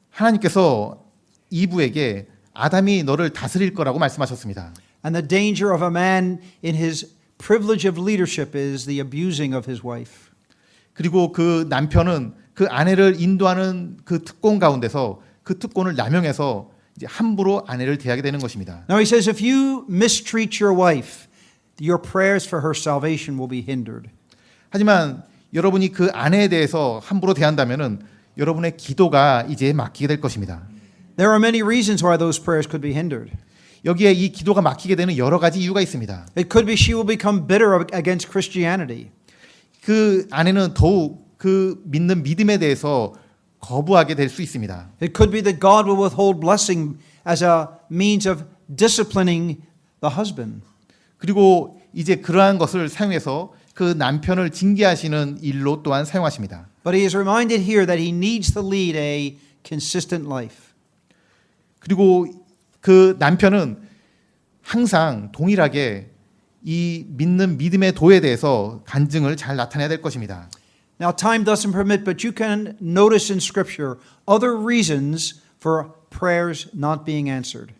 하나님께서 이브에게 아담이 너를 다스릴 거라고 말씀하셨습니다. And the danger of a man in his privilege of leadership is the abusing of his wife. 그리고 그 남편은 그 아내를 인도하는 그 특권 가운데서 그 특권을 남용해서 이제 함부로 아내를 대하게 되는 것입니다. Now he says if you mistreat your wife, your prayers for her salvation will be hindered. 하지만 여러분이 그 아내에 대해서 함부로 대한다면은 여러분의 기도가 이제 막히게 될 것입니다. There are many reasons why those prayers could be hindered. 여기에 이 기도가 막히게 되는 여러 가지 이유가 있습니다. It could be she will become bitter against Christianity. 그 아내는 더욱 그 믿는 믿음에 대해서 거부하게 될 수 있습니다. It could be that God will withhold blessing as a means of disciplining the husband. 그리고 이제 그러한 것을 사용해서 그 남편을 징계하시는 일로 또한 사용하십니다. But he is reminded here that he needs to lead a consistent life. 그리고 그 남편은 항상 동일하게 이 믿는 믿음의 도에 대해서 간증을 잘 나타내야 될 것입니다. Now, time doesn't permit, but you can notice in Scripture other reasons for prayers not being answered.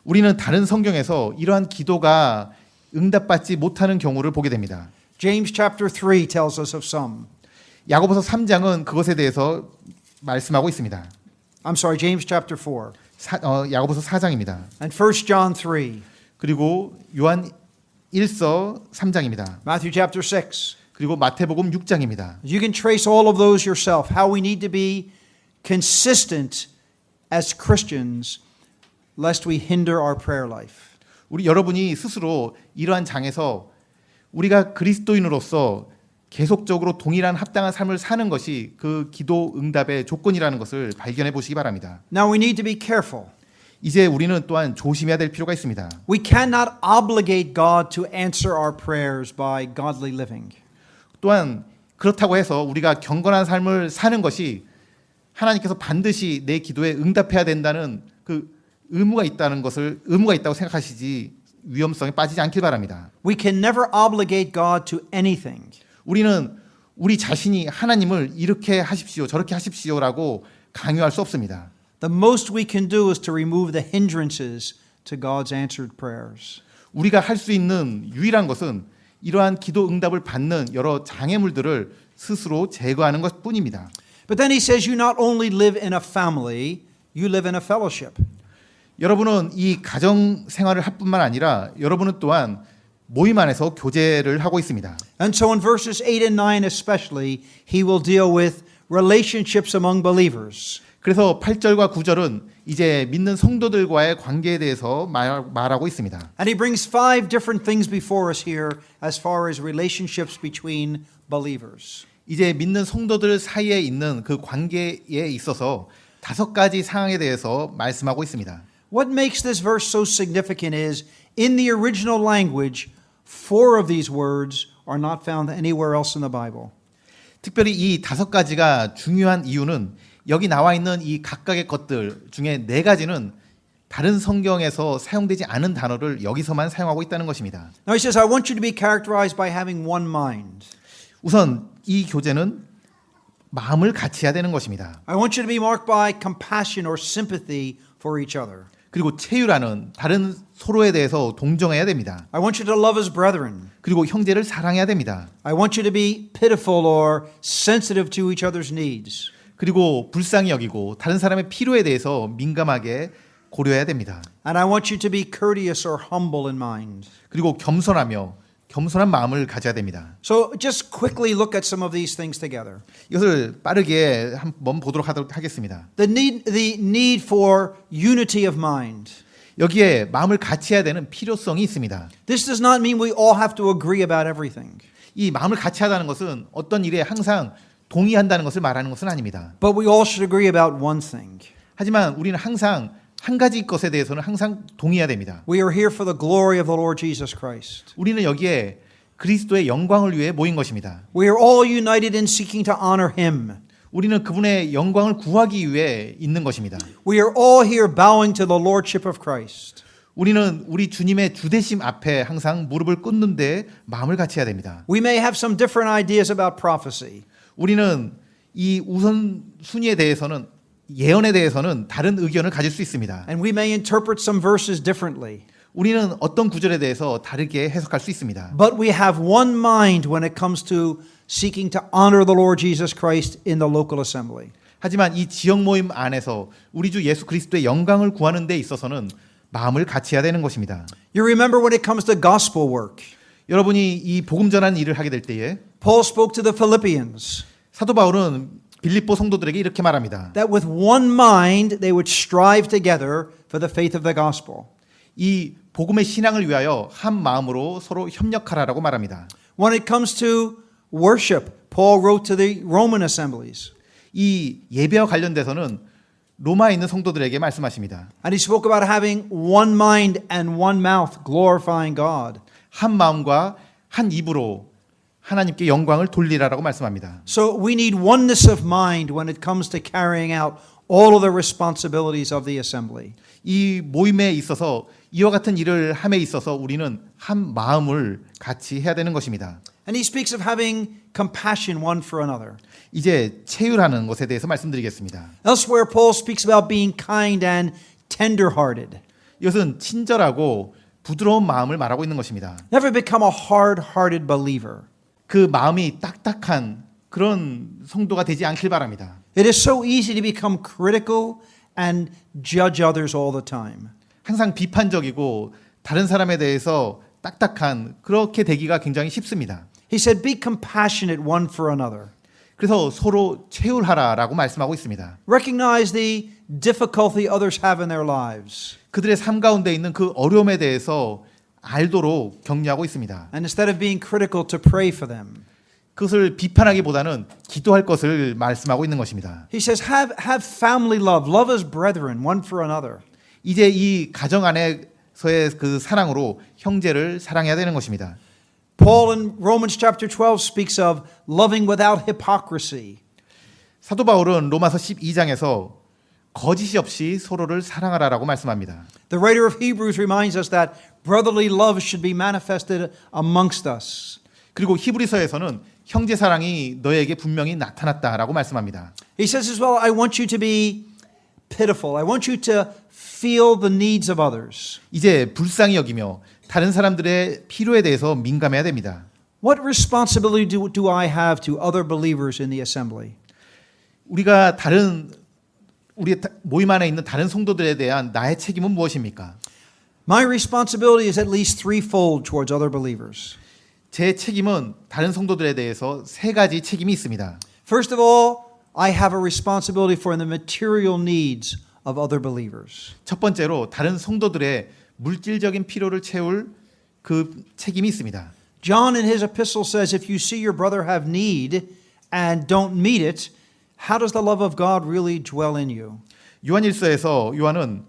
우리는 다른 성경에서 이러한 기도가 응답받지 못하는 경우를 보게 됩니다. James chapter 3 tells us of some. 야고보서 3장은 그것에 대해서 말씀하고 있습니다. I'm sorry, James chapter 4. 야고보서 4장입니다. And 1 John 3. 그리고 요한 1서 3장입니다. Matthew chapter 6. 그리고 마태복음 6장입니다. You can trace all of those yourself, how we need to be consistent as Christians lest we hinder our prayer life. 우리 여러분이 스스로 이러한 장에서 우리가 그리스도인으로서 계속적으로 동일한 합당한 삶을 사는 것이 그 기도 응답의 조건이라는 것을 발견해 보시기 바랍니다. Now we need to be careful. 이제 우리는 또한 조심해야 될 필요가 있습니다. We cannot obligate God to answer our prayers by godly living. 또한 그렇다고 해서 우리가 경건한 삶을 사는 것이 하나님께서 반드시 내 기도에 응답해야 된다는 그 의무가 있다고 생각하시지 위험성에 빠지지 않길 바랍니다. We can never obligate God to anything. 우리는 우리 자신이 하나님을 이렇게 하십시오, 저렇게 하십시오라고 강요할 수 없습니다. The most we can do is to remove the hindrances to God's answered prayers. 우리가 할 수 있는 유일한 것은 이러한 기도 응답을 받는 여러 장애물들을 스스로 제거하는 것뿐입니다. But then he says you not only live in a family, you live in a fellowship. 여러분은 이 가정 생활을 할 뿐만 아니라 여러분은 또한 모임 안에서 교제를 하고 있습니다. And so in verses 8 and 9 especially, he will deal with relationships among believers. 그래서 8절과 9절은 이제 믿는 성도들과의 관계에 대해서 말하고 있습니다. And he brings 5 different things before us here as far as relationships between believers. 이제 믿는 성도들 사이에 있는 그 관계에 있어서 5가지 상황에 대해서 말씀하고 있습니다. What makes this verse so significant is in the original language, 4 of these words are not found anywhere else in the Bible. 특별히 이 5가지가 중요한 이유는 여기 나와 있는 이 각각의 것들 중에 4가지는 다른 성경에서 사용되지 않은 단어를 여기서만 사용하고 있다는 것입니다. Now he says, I want you to be characterized by having one mind. 우선 이 교제는 마음을 같이 해야 되는 것입니다. I want you to be marked by compassion or sympathy for each other. 그리고 체유라는 다른 서로에 대해서 동정해야 됩니다. I want you to love as brethren. 그리고 형제를 사랑해야 됩니다. I want you to be pitiful or sensitive to each other's needs. 그리고 불쌍히 여기고 다른 사람의 필요에 대해서 민감하게 고려해야 됩니다. And I want you to be courteous or humble in mind. 그리고 겸손한 마음을 가져야 됩니다. So just quickly look at some of these things together. 이것을 빠르게 한번 보도록 하겠습니다. The need for unity of mind. 여기에 마음을 같이 해야 되는 필요성이 있습니다. This does not mean we all have to agree about everything. 이 마음을 같이 하다는 것은 어떤 일에 항상 동의한다는 것을 말하는 것은 아닙니다. But we all should agree about one thing. 하지만 우리는 항상 한 가지 것에 대해서는 항상 동의해야 됩니다. We are here for the glory of the Lord Jesus Christ. 우리는 여기에 그리스도의 영광을 위해 모인 것입니다. We are all united in seeking to honor Him. 우리는 그분의 영광을 구하기 위해 있는 것입니다. We are all here bowing to the Lordship of Christ. 우리는 우리 주님의 주대심 앞에 항상 무릎을 꿇는 데 마음을 같이 해야 됩니다. We may have some different ideas about prophecy. 우리는 이 우선순위에 대해서는 예언에 대해서는 다른 의견을 가질 수 있습니다. And we may interpret some verses differently. 우리는 어떤 구절에 대해서 다르게 해석할 수 있습니다. But we have one mind when it comes to seeking to honor the Lord Jesus Christ in the local assembly. 하지만 이 지역 모임 안에서 우리 주 예수 그리스도의 영광을 구하는 데 있어서는 마음을 같이 해야 되는 것입니다. You remember when it comes to gospel work. 여러분이 이 복음 전하는 일을 하게 될 때에 Paul spoke to the Philippians 사도 바울은 빌립보 성도들에게 이렇게 말합니다. that with one mind they would strive together for the faith of the gospel. 이 복음의 신앙을 위하여 한 마음으로 서로 협력하라라고 말합니다. When it comes to worship, Paul wrote to the Roman assemblies. 이 예배와 관련돼서는 로마에 있는 성도들에게 말씀하십니다. And he spoke about having one mind and one mouth glorifying God. 한 마음과 한 입으로 하나님께 영광을 돌리라라고 말씀합니다. So we need oneness of mind when it comes to carrying out all of the responsibilities of the assembly. 이 모임에 있어서 이와 같은 일을 함에 있어서 우리는 한 마음을 같이 해야 되는 것입니다. And he speaks of having compassion one for another. 이제 체휼하는 것에 대해서 말씀드리겠습니다. Elsewhere, Paul speaks about being kind and tender-hearted. 이것은 친절하고 부드러운 마음을 말하고 있는 것입니다. Never become a hard-hearted believer. 그 마음이 딱딱한 그런 성도가 되지 않길 바랍니다. It is so easy to become critical and judge others all the time. 항상 비판적이고 다른 사람에 대해서 딱딱한 그렇게 되기가 굉장히 쉽습니다. He said, be compassionate one for another. 그래서 서로 체휼하라라고 말씀하고 있습니다. Recognize the difficulty others have in their lives. 그들의 삶 가운데 있는 그 어려움에 대해서 알도록 격려하고 있습니다. And instead of being critical, to pray for them. 그것을 비판하기보다는 기도할 것을 말씀하고 있는 것입니다. He says, have family love. Love as brethren, one for another. 이제 이 가정 안에서의 그 사랑으로 형제를 사랑해야 되는 것입니다. Paul in Romans chapter 12 speaks of loving without hypocrisy. 사도 바울은 로마서 12장에서 거짓이 없이 서로를 사랑하라라고 말씀합니다. The writer of Hebrews reminds us that brotherly love should be manifested amongst us. 그리고 히브리서에서는 형제 사랑이 너에게 분명히 나타났다라고 말씀합니다. He says as well, I want you to be pitiful. I want you to feel the needs of others. 이제 불쌍히 여기며 다른 사람들의 필요에 대해서 민감해야 됩니다. What responsibility do I have to other believers in the assembly? 우리가 우리 모임 안에 있는 다른 성도들에 대한 나의 책임은 무엇입니까? My responsibility is at least threefold towards other believers. 제 책임은 다른 성도들에 대해서 세 가지 책임이 있습니다. First of all, I have a responsibility for the material needs of other believers. 첫 번째로 다른 성도들의 물질적인 필요를 채울 그 책임이 있습니다. John in his epistle says, if you see your brother have need and don't meet it, how does the love of God really dwell in you? 요한일서에서 요한은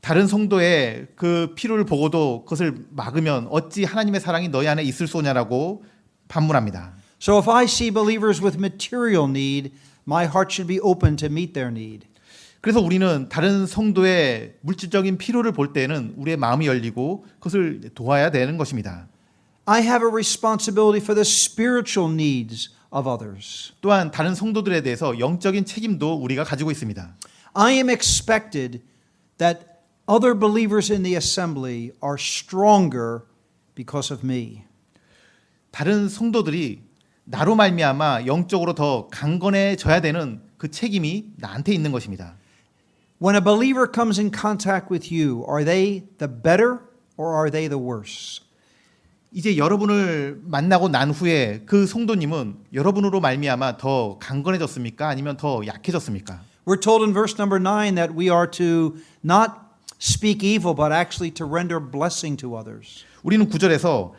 다른 성도의 그 필요를 보고도 그것을 막으면 어찌 하나님의 사랑이 너희 안에 있을 소냐라고 반문합니다. So if I see believers with material need, my heart should be open to meet their need. 그래서 우리는 다른 성도의 물질적인 필요를 볼 때는 우리의 마음이 열리고 그것을 도와야 되는 것입니다. I have a responsibility for the spiritual needs of others. 또한 다른 성도들에 대해서 영적인 책임도 우리가 가지고 있습니다. I am expected that other believers in the assembly are stronger because of me. 다른 성도들이 나로 말미암아 영적으로 더 강건해져야 되는 그 책임이 나한테 있는 것입니다. When a believer comes in contact with you, are they the better or are they the worse? 이제 여러분을 만나고 난 후에 그 성도님은 여러분으로 말미암아 더 강건해졌습니까? 아니면 더 약해졌습니까? We're told in verse number 9 that we are to not speak evil but actually to render blessing to others. 우리는 9절에서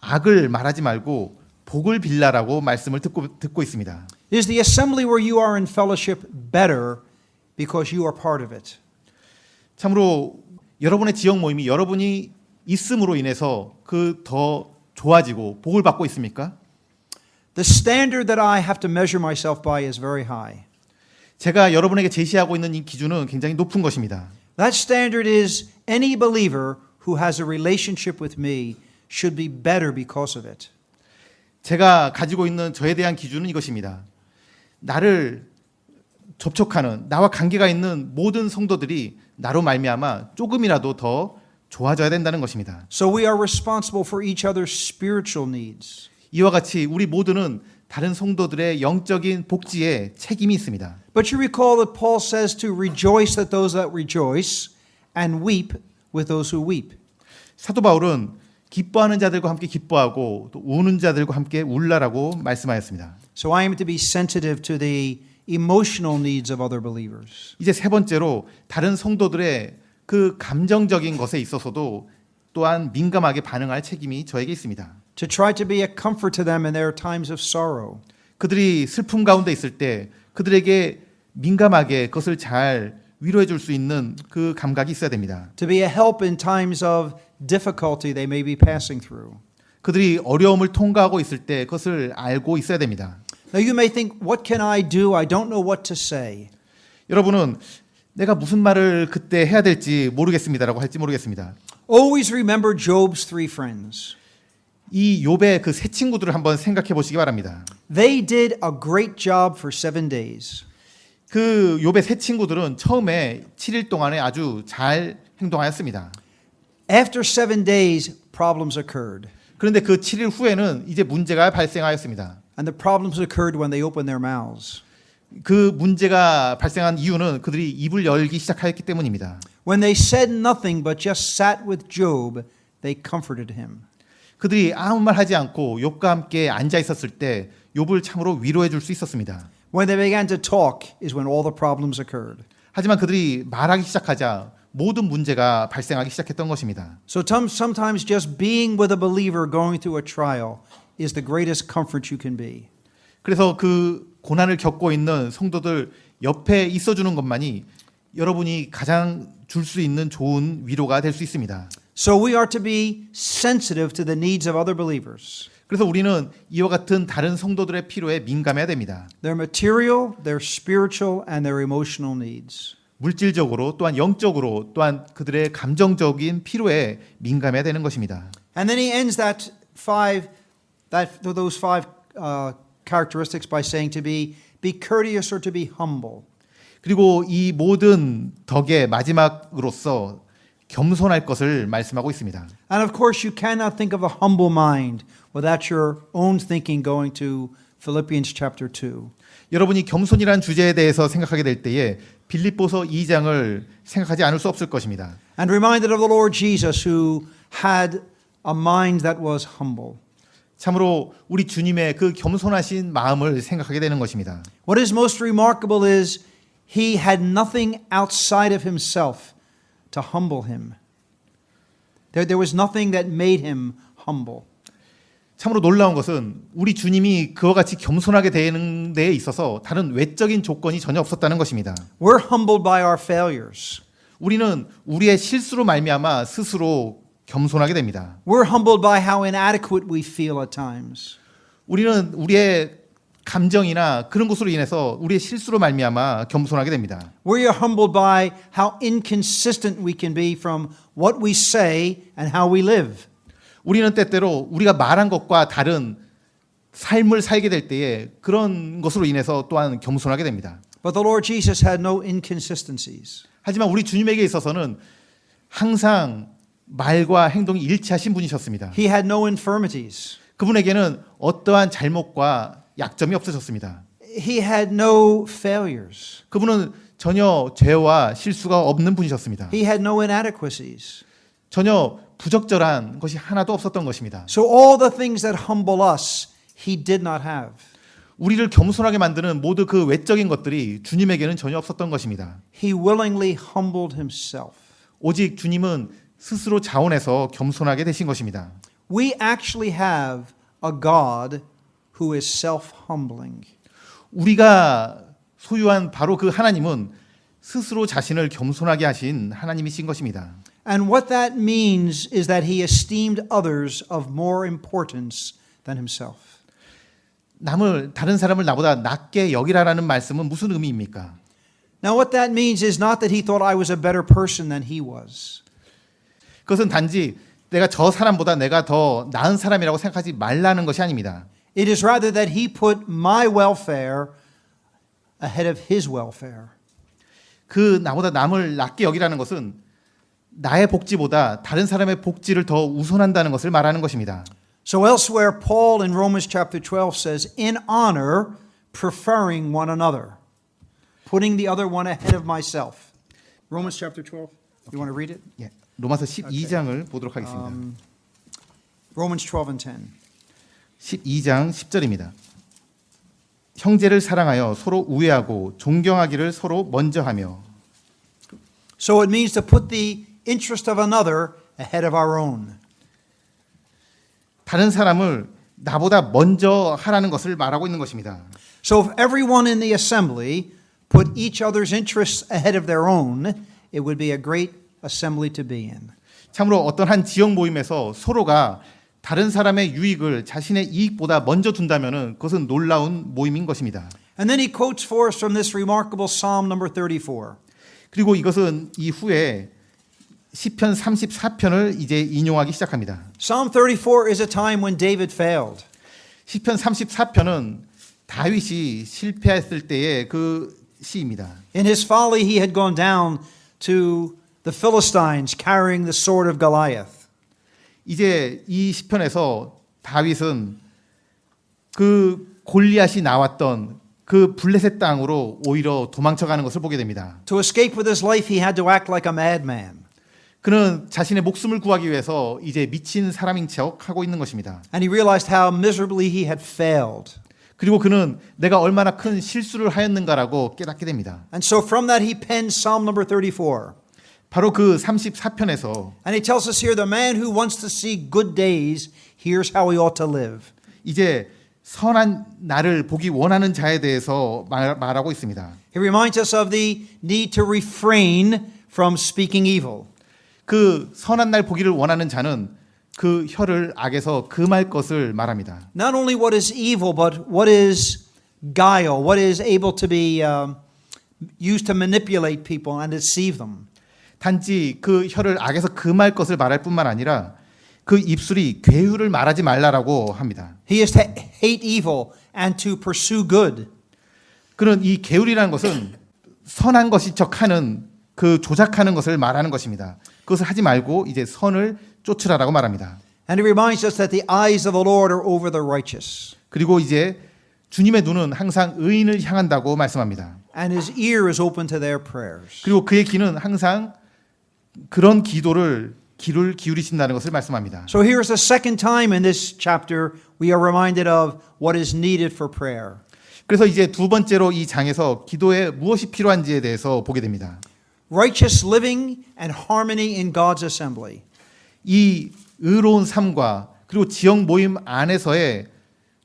악을 말하지 말고 복을 빌라라고 말씀을 듣고 있습니다. Is the assembly where you are in fellowship better because you are part of it. 참으로 여러분의 지역 모임이 여러분이 있음으로 인해서 그 더 좋아지고 복을 받고 있습니까? The standard that I have to measure myself by is very high. 제가 여러분에게 제시하고 있는 이 기준은 굉장히 높은 것입니다. That standard is any believer who has a relationship with me should be better because of it. 제가 가지고 있는 저에 대한 기준은 이것입니다. 나를 접촉하는 나와 관계가 있는 모든 성도들이 나로 말미암아 조금이라도 더 좋아져야 된다는 것입니다. So we are responsible for each other's spiritual needs. 이와 같이 우리 모두는 다른 성도들의 영적인 복지에 책임이 있습니다. But you recall that Paul says to rejoice with those that rejoice and weep with those who weep. 사도 바울은 기뻐하는 자들과 함께 기뻐하고 또 우는 자들과 함께 울라라고 말씀하였습니다. So I am to be sensitive to the emotional needs of other believers. 이제 세 번째로 다른 성도들의 그 감정적인 것에 있어서도 또한 민감하게 반응할 책임이 저에게 있습니다. To try to be a comfort to them in their times of sorrow. 그들이 슬픔 가운데 있을 때 그들에게 민감하게 그것을 잘 위로해 줄 수 있는 그 감각이 있어야 됩니다. To be a help in times of difficulty they may be passing through. 그들이 어려움을 통과하고 있을 때 그것을 알고 있어야 됩니다. Now you may think, what can I do? I don't know what to say. 여러분은 내가 무슨 말을 그때 해야 될지 모르겠습니다라고 할지 모르겠습니다. Always remember Job's three friends. 이 욥의 그 세 친구들을 한번 생각해 보시기 바랍니다. They did a great job for 7 days. 그 욥의 세 친구들은 처음에 7일 동안에 아주 잘 행동하였습니다. After 7 days, problems occurred. 그런데 그 7일 후에는 이제 문제가 발생하였습니다. And the problems occurred when they opened their mouths. 그 문제가 발생한 이유는 그들이 입을 열기 시작하였기 때문입니다. When they said nothing but just sat with Job, they comforted him. 그들이 아무 말 하지 않고 욥과 함께 앉아 있었을 때 욥을 참으로 위로해 줄 수 있었습니다. When they began to talk is when all the problems occurred. 하지만 그들이 말하기 시작하자 모든 문제가 발생하기 시작했던 것입니다. So sometimes just being with a believer going through a trial is the greatest comfort you can be. 그래서 그 고난을 겪고 있는 성도들 옆에 있어주는 것만이 여러분이 가장 줄 수 있는 좋은 위로가 될 수 있습니다. So we are to be sensitive to the needs of other believers. 그래서 우리는 이와 같은 다른 성도들의 필요에 민감해야 됩니다. Their material, their spiritual, and their emotional needs. 물질적으로 또한 영적으로 또한 그들의 감정적인 필요에 민감해야 되는 것입니다. And then he ends those five characteristics by saying to be courteous or to be humble. 그리고 이 모든 덕의 마지막으로서 겸손할 것을 말씀하고 있습니다. And of course, you cannot think of a humble mind without your own thinking going to Philippians chapter 2. 여러분이 겸손이란 주제에 대해서 생각하게 될 때에 빌립보서 2장을 생각하지 않을 수 없을 것입니다. And reminded of the Lord Jesus who had a mind that was humble. 참으로 우리 주님의 그 겸손하신 마음을 생각하게 되는 것입니다. What is most remarkable is he had nothing outside of himself to humble him. There was nothing that made him humble. 참으로 놀라운 것은 우리 주님이 그와 같이 겸손하게 되는 데에 있어서 다른 외적인 조건이 전혀 없었다는 것입니다. We're humbled by our failures. 우리는 우리의 실수로 말미암아 스스로 겸손하게 됩니다. We're humbled by how inadequate we feel at times. 우리는 우리의 감정이나 그런 것으로 인해서 우리의 실수로 말미암아 겸손하게 됩니다. We are humbled by how inconsistent we can be from what we say and how we live. 우리는 때때로 우리가 말한 것과 다른 삶을 살게 될 때에 그런 것으로 인해서 또한 겸손하게 됩니다. But the Lord Jesus had no inconsistencies. 하지만 우리 주님에게 있어서는 항상 말과 행동이 일치하신 분이셨습니다. He had no infirmities. 그분에게는 어떠한 잘못과 약점이 없으셨습니다. He had no failures. 그분은 전혀 죄와 실수가 없는 분이셨습니다. He had no inadequacies. 전혀 부적절한 것이 하나도 없었던 것입니다. So all the things that humble us, he did not have. 우리를 겸손하게 만드는 모두 그 외적인 것들이 주님에게는 전혀 없었던 것입니다. He willingly humbled himself. 오직 주님은 스스로 자원해서 겸손하게 되신 것입니다. We actually have a God who is self-humbling. 우리가 소유한 바로 그 하나님은 스스로 자신을 겸손하게 하신 하나님이신 것입니다. And what that means is that he esteemed others of more importance than himself. 다른 사람을 나보다 낮게 여기라라는 말씀은 무슨 의미입니까? Now, what that means is not that he thought I was a better person than he was. 그것은 단지 내가 저 사람보다 내가 더 나은 사람이라고 생각하지 말라는 것이 아닙니다. It is rather that he put my welfare ahead of his welfare. 그 나보다 남을 낮게 여기라는 것은 나의 복지보다 다른 사람의 복지를 더 우선한다는 것을 말하는 것입니다. So elsewhere, Paul in Romans chapter 12 says, in honor, preferring one another, putting the other one ahead of myself. Romans chapter 12. You want to read it? 예, 로마서 12장을 보도록 하겠습니다. Romans 12 and 10. 12장 10절입니다. 형제를 사랑하여 서로 우애하고 존경하기를 서로 먼저 하며. So it means to put the interest of another ahead of our own. 다른 사람을 나보다 먼저 하라는 것을 말하고 있는 것입니다. So if everyone in the assembly put each other's interests ahead of their own, it would be a great assembly to be in. 참으로 어떤 한 지역 모임에서 서로가 다른 사람의 유익을 자신의 이익보다 먼저 둔다면은 그것은 놀라운 모임인 것입니다. And then he quotes for us from this remarkable Psalm number 34. 그리고 이것은 이후에 시편 34편을 이제 인용하기 시작합니다. Psalm 34 is a time when David failed. 시편 34편은 다윗이 실패했을 때의 그 시입니다. In his folly he had gone down to the Philistines carrying the sword of Goliath. 이제 이 시편에서 다윗은 그 골리앗이 나왔던 그 블레셋 땅으로 오히려 도망쳐가는 것을 보게 됩니다. To escape with his life he had to act like a madman. 그는 자신의 목숨을 구하기 위해서 이제 미친 사람인 척 하고 있는 것입니다. And he realized how miserably he had failed. 그리고 그는 내가 얼마나 큰 실수를 하였는가라고 깨닫게 됩니다. And so from that he penned Psalm number 34. 바로 그 34편에서 And he tells us here the man who wants to see good days, here's how he ought to live. 이제 선한 날을 보기 원하는 자에 대해서 말하고 있습니다. He reminds us of the need to refrain from speaking evil. 그 선한 날 보기를 원하는 자는 그 혀를 악에서 금할 것을 말합니다. Not only what is evil, but what is guile, what is able to be used to manipulate people and deceive them. 단지 그 혀를 악에서 금할 것을 말할 뿐만 아니라 그 입술이 괴유를 말하지 말라라고 합니다. He is to hate evil and to pursue good. 그는 이 괴율이라는 것은 선한 것이 척하는 그 조작하는 것을 말하는 것입니다. 그것을 하지 말고 이제 선을 쫓으라라고 말합니다. And he reminds us that the eyes of the Lord are over the righteous. 그리고 이제 주님의 눈은 항상 의인을 향한다고 말씀합니다. And his ear is open to their prayers. 그리고 그의 귀는 항상 그런 귀를 기울이신다는 것을 말씀합니다. So here is the second time in this chapter we are reminded of what is needed for prayer. 그래서 이제 두 번째로 이 장에서 기도에 무엇이 필요한지에 대해서 보게 됩니다. Righteous living and harmony in God's assembly. 이 의로운 삶과 그리고 지역 모임 안에서의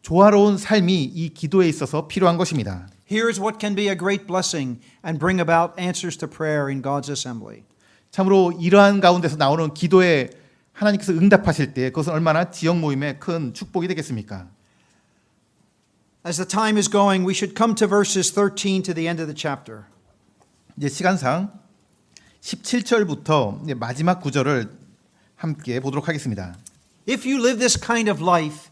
조화로운 삶이 이 기도에 있어서 필요한 것입니다. Here is what can be a great blessing and bring about answers to prayer in God's assembly. 참으로 이러한 가운데서 나오는 기도에 하나님께서 응답하실 때 그것은 얼마나 지역 모임의 큰 축복이 되겠습니까? As the time is going, we should come to verses 13 to the end of the chapter. 이제 시간상 17절부터 마지막 구절을 함께 보도록 하겠습니다. If you live this kind of life,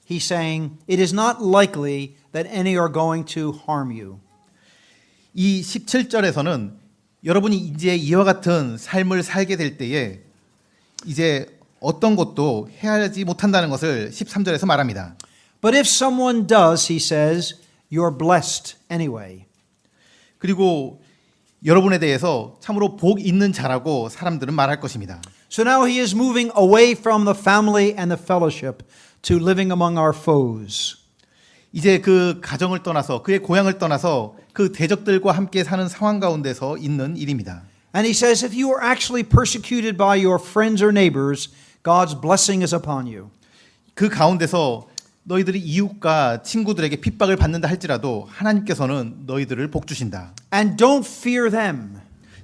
he's saying, it is not likely that any are going to harm you. 이 17절에서는 여러분이 이제 이와 같은 삶을 살게 될 때에 이제 어떤 것도 해하지 못한다는 것을 13절에서 말합니다. But if someone does, he says, you're blessed anyway. 그리고 여러분에 대해서 참으로 복 있는 자라고 사람들은 말할 것입니다. So now he is moving away from the family and the fellowship to living among our foes. 이제 그 가정을 떠나서 그의 고향을 떠나서 그 대적들과 함께 사는 상황 가운데서 있는 일입니다. And he says, if you are actually persecuted by your friends or neighbors, God's blessing is upon you. 그 가운데서 너희들이 이웃과 친구들에게 핍박을 받는다 할지라도 하나님께서는 너희들을 복 주신다. And don't fear them,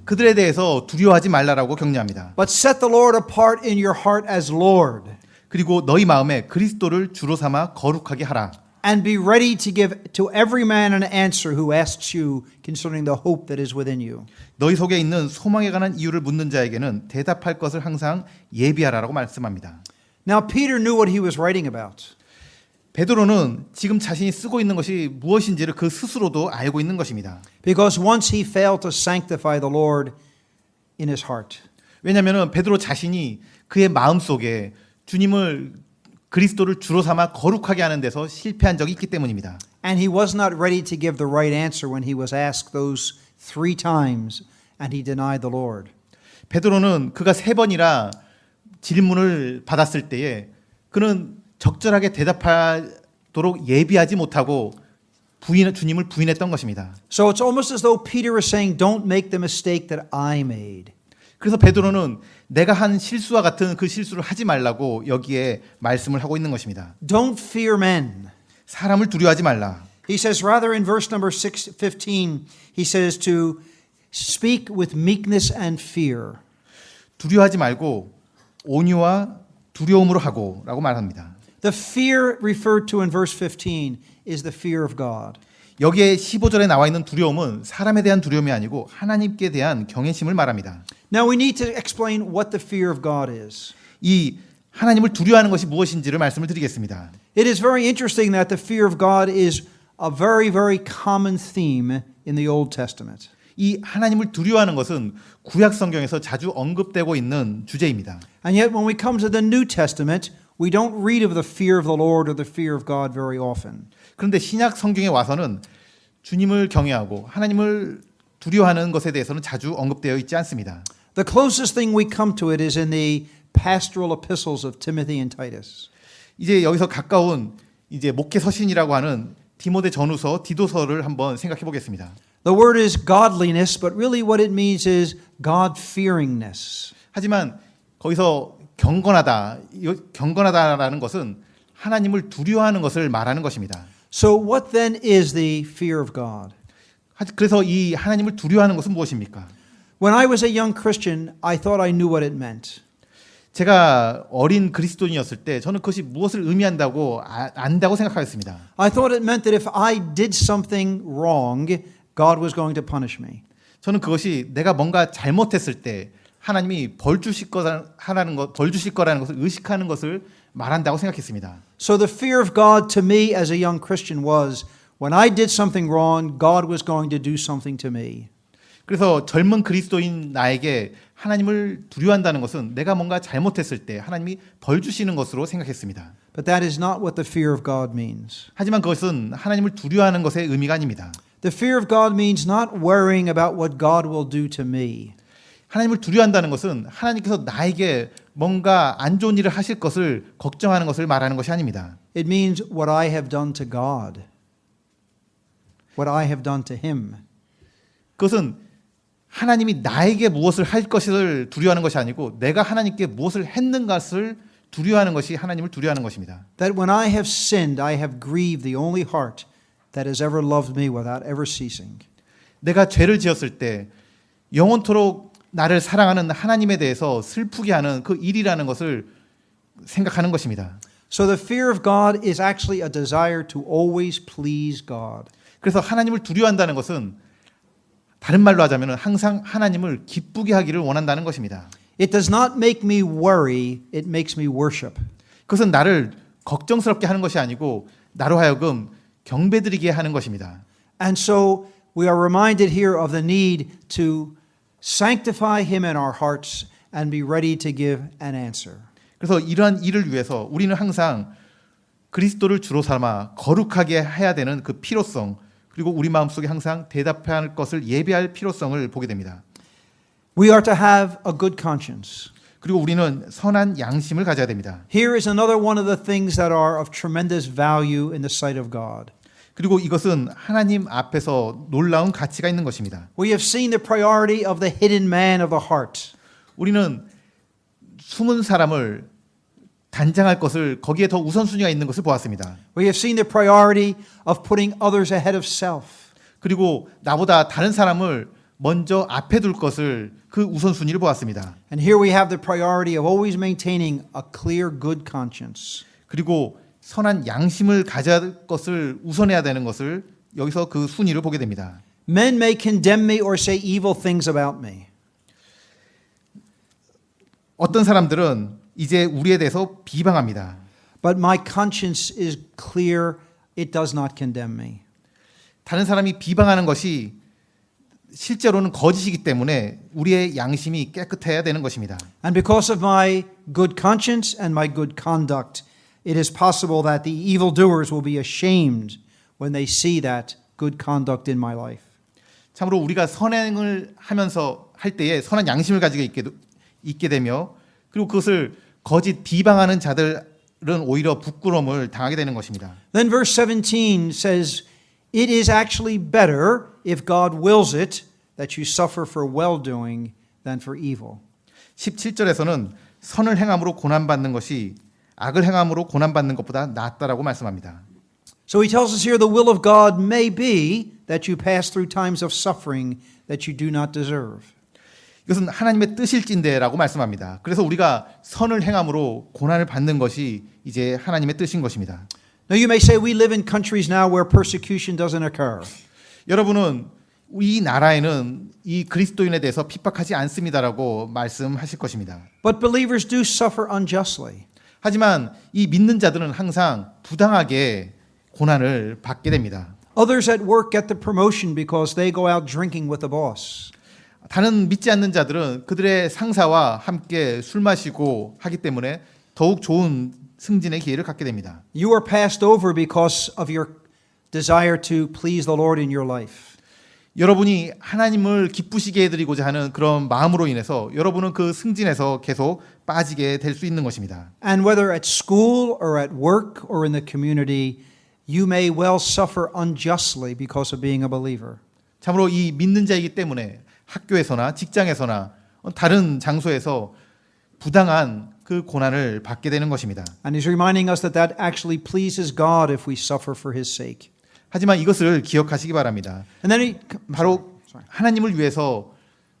그들에 대해서 두려워하지 말라라고 격려합니다. but set the Lord apart in your heart as Lord, 그리고 너희 마음에 그리스도를 주로 삼아 거룩하게 하라. and be ready to give to every man an answer who asks you concerning the hope that is within you. 너희 속에 있는 소망에 관한 이유를 묻는 자에게는 대답할 것을 항상 예비하라라고 말씀합니다. Now Peter knew what he was writing about. 베드로는 지금 자신이 쓰고 있는 것이 무엇인지를 그 스스로도 알고 있는 것입니다. Because once he failed to sanctify the Lord in his heart. 왜냐하면 베드로 자신이 그의 마음속에 주님을 그리스도를 주로 삼아 거룩하게 하는 데서 실패한 적이 있기 때문입니다. And he was not ready to give the right answer when he was asked those 3 times and he denied the Lord. 베드로는 그가 3번이나 질문을 받았을 때에 그는 적절하게 대답하도록 예비하지 못하고 주님을 부인했던 것입니다. So it's almost as though Peter is saying, don't make the mistake that I made. 그래서 베드로는 내가 한 실수와 같은 그 실수를 하지 말라고 여기에 말씀을 하고 있는 것입니다. Don't fear men. 사람을 두려워하지 말라. He says, rather in verse number 15, he says to speak with meekness and fear. 두려워하지 말고 온유와 두려움으로 하고라고 말합니다. The fear referred to in verse 15 is the fear of God. 여기에 15절에 나와 있는 두려움은 사람에 대한 두려움이 아니고 하나님께 대한 경외심을 말합니다. Now we need to explain what the fear of God is. 이 하나님을 두려워하는 것이 무엇인지를 말씀을 드리겠습니다. It is very interesting that the fear of God is a very, very common theme in the Old Testament. 이 하나님을 두려워하는 것은 구약 성경에서 자주 언급되고 있는 주제입니다. And yet when we come to the New Testament, we don't read of the fear of the Lord or the fear of God very often. 그런데 신약 성경에 와서는 주님을 경외하고 하나님을 두려워하는 것에 대해서는 자주 언급되어 있지 않습니다. The closest thing we come to it is in the pastoral epistles of Timothy and Titus. 이제 여기서 가까운 이제 목회 서신이라고 하는 디모데 전후서, 디도서를 한번 생각해 보겠습니다. The word is godliness, but really what it means is God-fearingness. 하지만 거기서 경건하다라는 것은 하나님을 두려워하는 것을 말하는 것입니다. So what then is the fear of God? 그래서 이 하나님을 두려워하는 것은 무엇입니까? When I was a young Christian, I thought I knew what it meant. 제가 어린 그리스도인이었을 때 저는 그것이 무엇을 의미한다고 안다고 생각하였습니다. I thought it meant that if I did something wrong, God was going to punish me. 저는 그것이 내가 뭔가 잘못했을 때 하나님이 벌 주실 거라는 것을 의식하는 것을 말한다고 생각했습니다. So the fear of God to me as a young Christian was when I did something wrong, God was going to do something to me. 그래서 젊은 그리스도인 나에게 하나님을 두려워한다는 것은 내가 뭔가 잘못했을 때 하나님이 벌 주시는 것으로 생각했습니다. But that is not what the fear of God means. 하지만 그것은 하나님을 두려워하는 것의 의미가 아닙니다. The fear of God means not worrying about what God will do to me. 하나님을 두려워한다는 것은 하나님께서 나에게 뭔가 안 좋은 일을 하실 것을 걱정하는 것을 말하는 것이 아닙니다. It means what I have done to God. What I have done to Him. 그것은 하나님이 나에게 무엇을 할 것을 두려워하는 것이 아니고 내가 하나님께 무엇을 했는 것을 두려워하는 것이 하나님을 두려워하는 것입니다. That when I have sinned, I have grieved the only heart that has ever loved me without ever ceasing. 내가 죄를 지었을 때 영원토록 나를 사랑하는 하나님에 대해서 슬프게 하는 그 일이라는 것을 생각하는 것입니다. So the fear of God is actually a desire to always please God. 그래서 하나님을 두려워한다는 것은 다른 말로 하자면 항상 하나님을 기쁘게 하기를 원한다는 것입니다. It does not make me worry, it makes me worship. 그것은 나를 걱정스럽게 하는 것이 아니고 나로 하여금 경배드리게 하는 것입니다. And so we are reminded here of the need to sanctify Him in our hearts and be ready to give an answer. 그래서 이러한 일을 위해서 우리는 항상 그리스도를 주로 삼아 거룩하게 해야 되는 그 필요성, 그리고 우리 마음속에 항상 대답할 것을 예비할 필요성을 보게 됩니다. We are to have a good conscience. 그리고 우리는 선한 양심을 가져야 됩니다. Here is another one of the things that are of tremendous value in the sight of God. 그리고 이것은 하나님 앞에서 놀라운 가치가 있는 것입니다. We have seen the priority of the hidden man of the heart. 우리는 숨은 사람을 단장할 것을 거기에 더 우선순위가 있는 것을 보았습니다. We have seen the priority of putting others ahead of self. 그리고 나보다 다른 사람을 먼저 앞에 둘 것을 그 우선순위를 보았습니다. And here we have the priority of always maintaining a clear, good conscience. 그리고 선한 양심을 가져야 할 것을 우선해야 되는 것을 여기서 그 순위를 보게 됩니다. Men may condemn me or say evil things about me. 어떤 사람들은 이제 우리에 대해서 비방합니다. But my conscience is clear. It does not condemn me. 다른 사람이 비방하는 것이 실제로는 거짓이기 때문에 우리의 양심이 깨끗해야 되는 것입니다. And because of my good conscience and my good conduct, it is possible that the evildoers will be ashamed when they see that good conduct in my life. 참으로 우리가 선행을 하면서 할 때에 선한 양심을 가지고 있게 되며 그리고 그것을 거짓 비방하는 자들은 오히려 부끄러움을 당하게 되는 것입니다. Then verse 17 says, it is actually better if God wills it that you suffer for well-doing than for evil. 17절에서는 선을 행함으로 고난받는 것이 악을 행함으로 고난받는 것보다 낫다라고 말씀합니다. So he tells us here the will of God may be that you pass through times of suffering that you do not deserve. 이것은 하나님의 뜻일진대라고 말씀합니다. 그래서 우리가 선을 행함으로 고난을 받는 것이 이제 하나님의 뜻인 것입니다. Now you may say we live in countries now where persecution doesn't occur. 여러분은 이 나라에는 이 그리스도인에 대해서 핍박하지 않습니다라고 말씀하실 것입니다. But believers do suffer unjustly. 하지만 이 믿는 자들은 항상 부당하게 고난을 받게 됩니다. Others at work get the promotion because they go out drinking with the boss. 다른 믿지 않는 자들은 그들의 상사와 함께 술 마시고 하기 때문에 더욱 좋은 승진의 기회를 갖게 됩니다. You are passed over because of your desire to please the Lord in your life. 여러분이 하나님을 기쁘시게 해드리고자 하는 그런 마음으로 인해서 여러분은 그 승진에서 계속 빠지게 될 수 있는 것입니다. And whether at school or at work or in the community, you may well suffer unjustly because of being a believer. 참으로 이 믿는 자이기 때문에 학교에서나 직장에서나 다른 장소에서 부당한 그 고난을 받게 되는 것입니다. And he's reminding us that that actually pleases God if we suffer for his sake. 하지만 이것을 기억하시기 바랍니다. And then he 바로 하나님을 위해서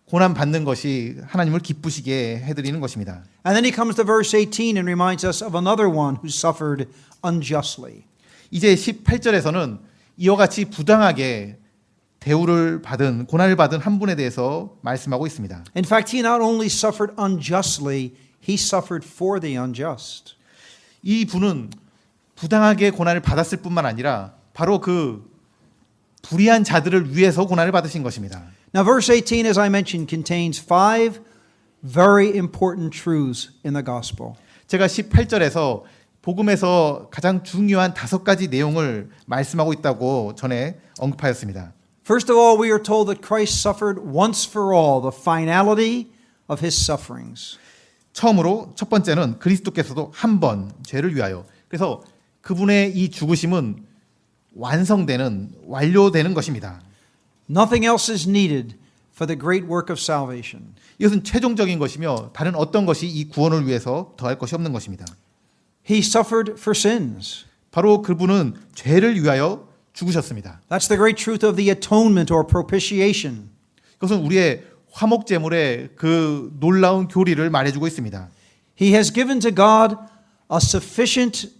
고난 받는 것이 하나님을 기쁘시게 해드리는 것입니다. And then he comes to verse 18 and reminds us of another one who suffered unjustly. 이제 18절에서는 이와 같이 부당하게 대우를 받은 고난을 받은 한 분에 대해서 말씀하고 있습니다. In fact, he not only suffered unjustly, he suffered for the unjust. 이 분은 부당하게 고난을 받았을 뿐만 아니라 바로 그 불의한 자들을 위해서 고난을 받으신 것입니다. Now, verse 18, as I mentioned, contains 5 very important truths in the gospel. 제가 18절에서 복음에서 가장 중요한 5가지 내용을 말씀하고 있다고 전에 언급하였습니다. First of all, we are told that Christ suffered once for all, the finality of his sufferings. 처음으로 첫 번째는 그리스도께서도 한 번 죄를 위하여. 그래서 그분의 이 죽으심은 완료되는 것입니다. Nothing else is needed for the great work of salvation. 이것은 최종적인 것이며 다른 어떤 것이 이 구원을 위해서 더할 것이 없는 것입니다. He suffered for sins. 바로 그분은 죄를 위하여 죽으셨습니다. That's the great truth of the atonement or propitiation. 그것은 우리의 화목 제물의 그 놀라운 교리를 말해주고 있습니다. He has given to God a sufficient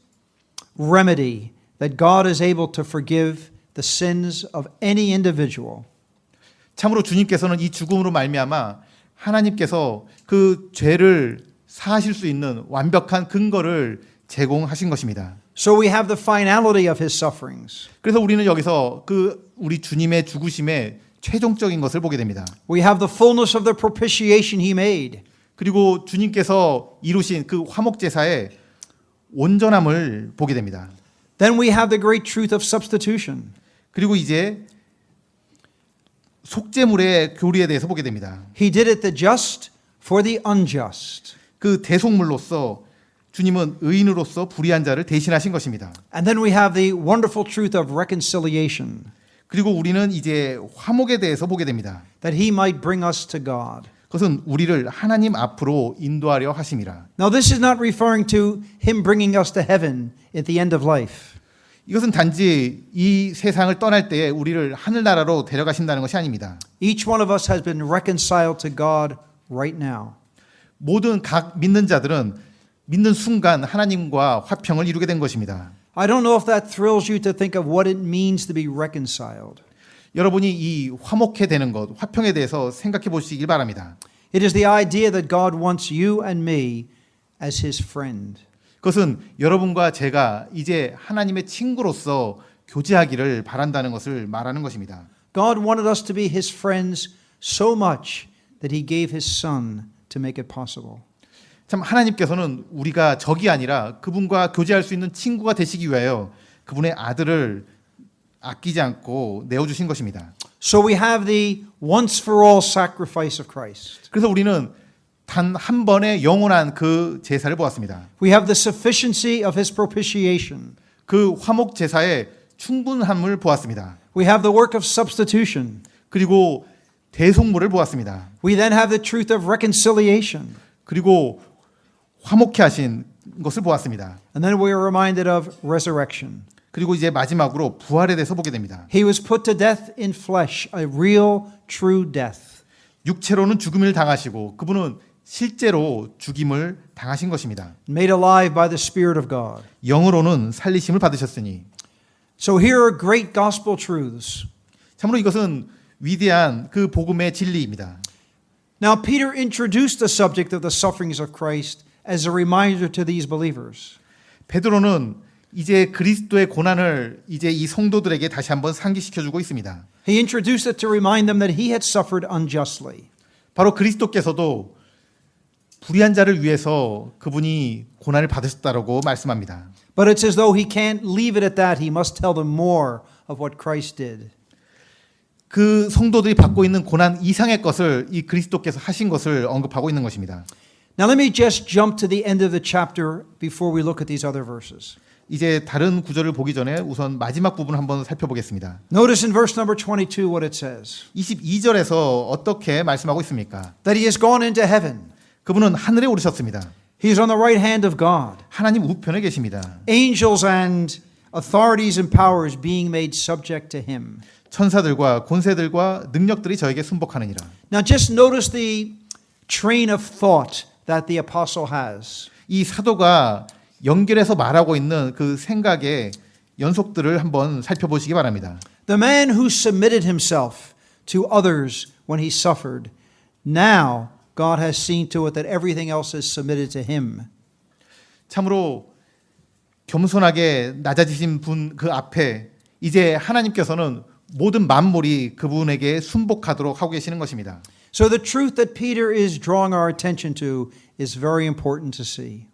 remedy that God is able to forgive the sins of any individual. 참으로 주님께서는 이 죽음으로 말미암아 하나님께서 그 죄를 사하실 수 있는 완벽한 근거를 제공하신 것입니다. So we have the finality of his sufferings. 그래서 우리는 여기서 그 우리 주님의 죽으심의 최종적인 것을 보게 됩니다. We have the fullness of the propitiation he made. 그리고 주님께서 이루신 그 화목 제사의 온전함을 보게 됩니다. Then we have the great truth of substitution. 그리고 이제 속죄물의 교리에 대해서 보게 됩니다. He did it the just for the unjust. 그 대속물로서 주님은 의인으로서 불의한 자를 대신하신 것입니다. And then we have the wonderful truth of reconciliation. 그리고 우리는 이제 화목에 대해서 보게 됩니다. That he might bring us to God. 그것은 우리를 하나님 앞으로 인도하려 하심이라. Now, this is not referring to Him bringing us to heaven at the end of life. 이것은 단지 이 세상을 떠날 때에 우리를 하늘나라로 데려가신다는 것이 아닙니다. Each one of us has been reconciled to God right now. 모든 각 믿는 자들은 믿는 순간 하나님과 화평을 이루게 된 것입니다. I don't know if that thrills you to think of what it means to be reconciled. 여러분이 이 화목해 되는 것, 화평에 대해서 생각해 보시길 바랍니다. It is the idea that God wants you and me as His friend. 그것은 여러분과 제가 이제 하나님의 친구로서 교제하기를 바란다는 것을 말하는 것입니다. God wanted us to be His friends so much that He gave His Son to make it possible. 참 하나님께서는 우리가 적이 아니라 그분과 교제할 수 있는 친구가 되시기 위하여 그분의 아들을 아끼지 않고 내어주신 것입니다. So we have the once for all sacrifice of Christ. 그래서 우리는 단 한 번의 영원한 그 제사를 보았습니다. We have the sufficiency of His propitiation. 그 화목 제사의 충분함을 보았습니다. We have the work of substitution. 그리고 대속물을 보았습니다. We then have the truth of reconciliation. 그리고 화목케 하신 것을 보았습니다. And then we are reminded of resurrection. 그리고 이제 마지막으로 부활에 대해서 보게 됩니다. He was put to death in flesh, a real, true death. 육체로는 죽음을 당하시고 그분은 실제로 죽임을 당하신 것입니다. Made alive by the Spirit of God. 영으로는 살리심을 받으셨으니. So here are great gospel truths. 참으로 이것은 위대한 그 복음의 진리입니다. Now, Peter introduced the subject of the sufferings of Christ as a reminder to these believers. 베드로는 이제 그리스도의 고난을 이제 이 성도들에게 다시 한번 상기시켜 주고 있습니다. He introduced it to remind them that he had suffered unjustly. 바로 그리스도께서도 불의한 자를 위해서 그분이 고난을 받으셨다라고 말씀합니다. But it's as though he can't leave it at that. He must tell them more of what Christ did. 그 성도들이 받고 있는 고난 이상의 것을 이 그리스도께서 하신 것을 언급하고 있는 것입니다. Now let me just jump to the end of the chapter before we look at these other verses. 이제 다른 구절을 보기 전에 우선 마지막 부분을 한번 살펴보겠습니다. Notice in verse number 22 what it says. 22절에서 어떻게 말씀하고 있습니까? That he has gone into heaven. 그분은 하늘에 오르셨습니다. He is on the right hand of God. 하나님 우편에 계십니다. Angels and authorities and powers being made subject to him. 천사들과 권세들과 능력들이 저에게 순복하느니라. Now just notice the train of thought that the apostle has. 이 사도가 연결해서 말하고 있는 그 생각의 연속들을 한번 살펴보시기 바랍니다. The man who submitted himself to others when he suffered, now God has seen to it that everything else is submitted to him. 참으로 겸손하게 낮아지신 분 그 앞에 이제 하나님께서는 모든 만물이 그분에게 순복하도록 하고 계시는 것입니다. So the truth that Peter is drawing our attention to is very important to see.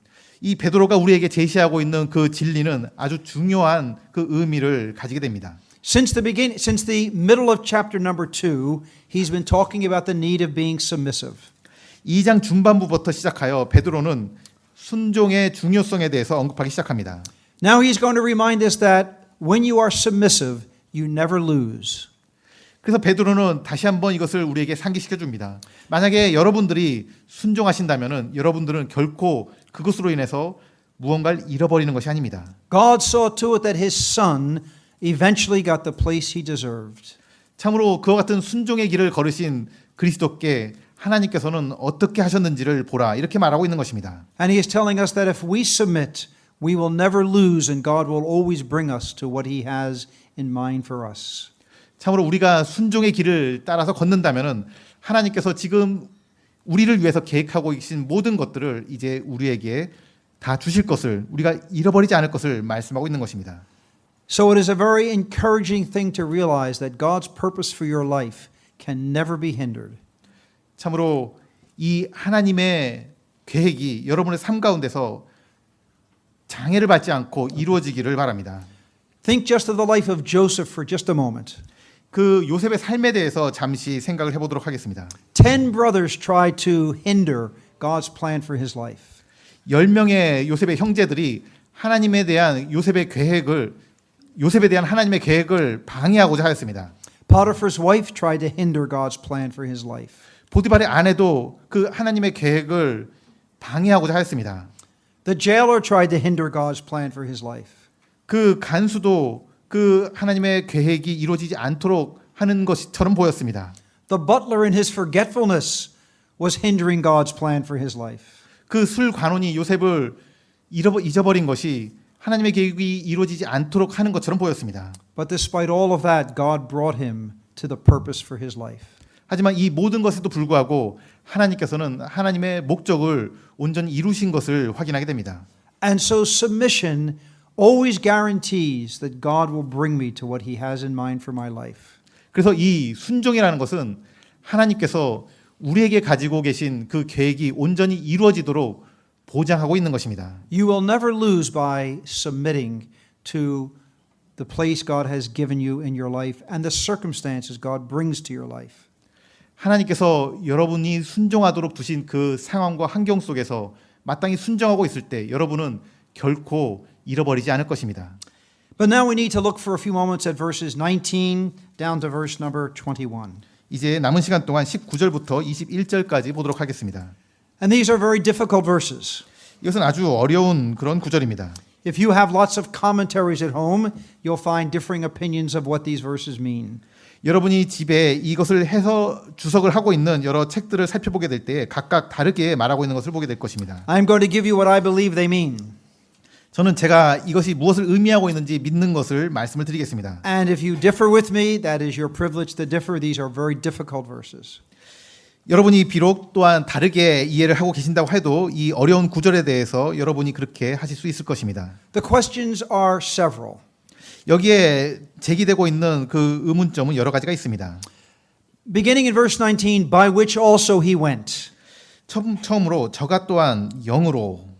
이 베드로가 우리에게 제시하고 있는 그 진리는 아주 중요한 그 의미를 가지게 됩니다. Since the middle of chapter number 2, he's been talking about the need of being submissive. 2장 중반부부터 시작하여 베드로는 순종의 중요성에 대해서 언급하기 시작합니다. Now he's going to remind us that when you are submissive, you never lose. 그래서 베드로는 다시 한번 이것을 우리에게 상기시켜 줍니다. 만약에 여러분들이 순종하신다면은 여러분들은 결코 그것으로 인해서 무언가를 잃어버리는 것이 아닙니다. God saw to it that his son eventually got the place he deserved. 참으로 그와 같은 순종의 길을 걸으신 그리스도께 하나님께서는 어떻게 하셨는지를 보라 이렇게 말하고 있는 것입니다. And he is telling us that if we submit, we will never lose and God will always bring us to what he has in mind for us. 참으로 우리가 순종의 길을 따라서 걷는다면은 하나님께서 지금 우리를 위해서 계획하고 계신 모든 것들을 이제 우리에게 다 주실 것을 우리가 잃어버리지 않을 것을 말씀하고 있는 것입니다. So it is a very encouraging thing to realize that God's purpose for your life can never be hindered. 참으로 이 하나님의 계획이 여러분의 삶 가운데서 장애를 받지 않고 이루어지기를 바랍니다. Think just of the life of Joseph for just a moment. 그 요셉의 삶에 대해서 잠시 생각을 해보도록 하겠습니다. 10 brothers tried to hinder God's plan for his life. 10명의 요셉의 형제들이 하나님에 대한 요셉에 대한 하나님의 계획을 방해하고자 하였습니다. Potiphar's wife tried to hinder God's plan for his life. 보디발의 아내도 그 하나님의 계획을 방해하고자 하였습니다. The jailer tried to hinder God's plan for his life. 그 간수도 그 하나님의 계획이 이루어지지 않도록 하는 것처럼 보였습니다. The butler in his forgetfulness was hindering God's plan for his life. 그 술 관원이 요셉을 잊어버린 것이 하나님의 계획이 이루어지지 않도록 하는 것처럼 보였습니다. But despite all of that, God brought him to the purpose for his life. 하지만 이 모든 것에도 불구하고 하나님께서는 하나님의 목적을 온전히 이루신 것을 확인하게 됩니다. And so submission always guarantees that God will bring me to what he has in mind for my life. 그래서 이 순종이라는 것은 하나님께서 우리에게 가지고 계신 그 계획이 온전히 이루어지도록 보장하고 있는 것입니다. You will never lose by submitting to the place God has given you in your life and the circumstances God brings to your life. 하나님께서 여러분이 순종하도록 두신 그 상황과 환경 속에서 마땅히 순종하고 있을 때 여러분은 결코 잃어버리지 않을 것입니다. But now we need to look for a few moments at verses 19 down to verse number 21. 이제 남은 시간 동안 19절부터 21절까지 보도록 하겠습니다. And these are very difficult verses. 이것은 아주 어려운 그런 구절입니다. If you have lots of commentaries at home, you'll find differing opinions of what these verses mean. 여러분이 집에 이것을 해서 주석을 하고 있는 여러 책들을 살펴보게 될 때 각각 다르게 말하고 있는 것을 보게 될 것입니다. I'm going to give you what I believe they mean. 저는 제가 이것이 무엇을 의미하고 있는지 믿는 것을 말씀을 드리겠습니다. And if you differ with me, that is your privilege to differ. These are very difficult verses. 여러분이 비록 또한 다르게 이해를 하고 계신다고 해도 이 어려운 구절에 대해서 여러분이 그렇게 하실 수 있을 것입니다. The questions are several. 여기에 제기되고 있는 그 의문점은 여러 가지가 있습니다. Beginning in verse 19, by which also he went. 처음으로 저가 또한 영으로,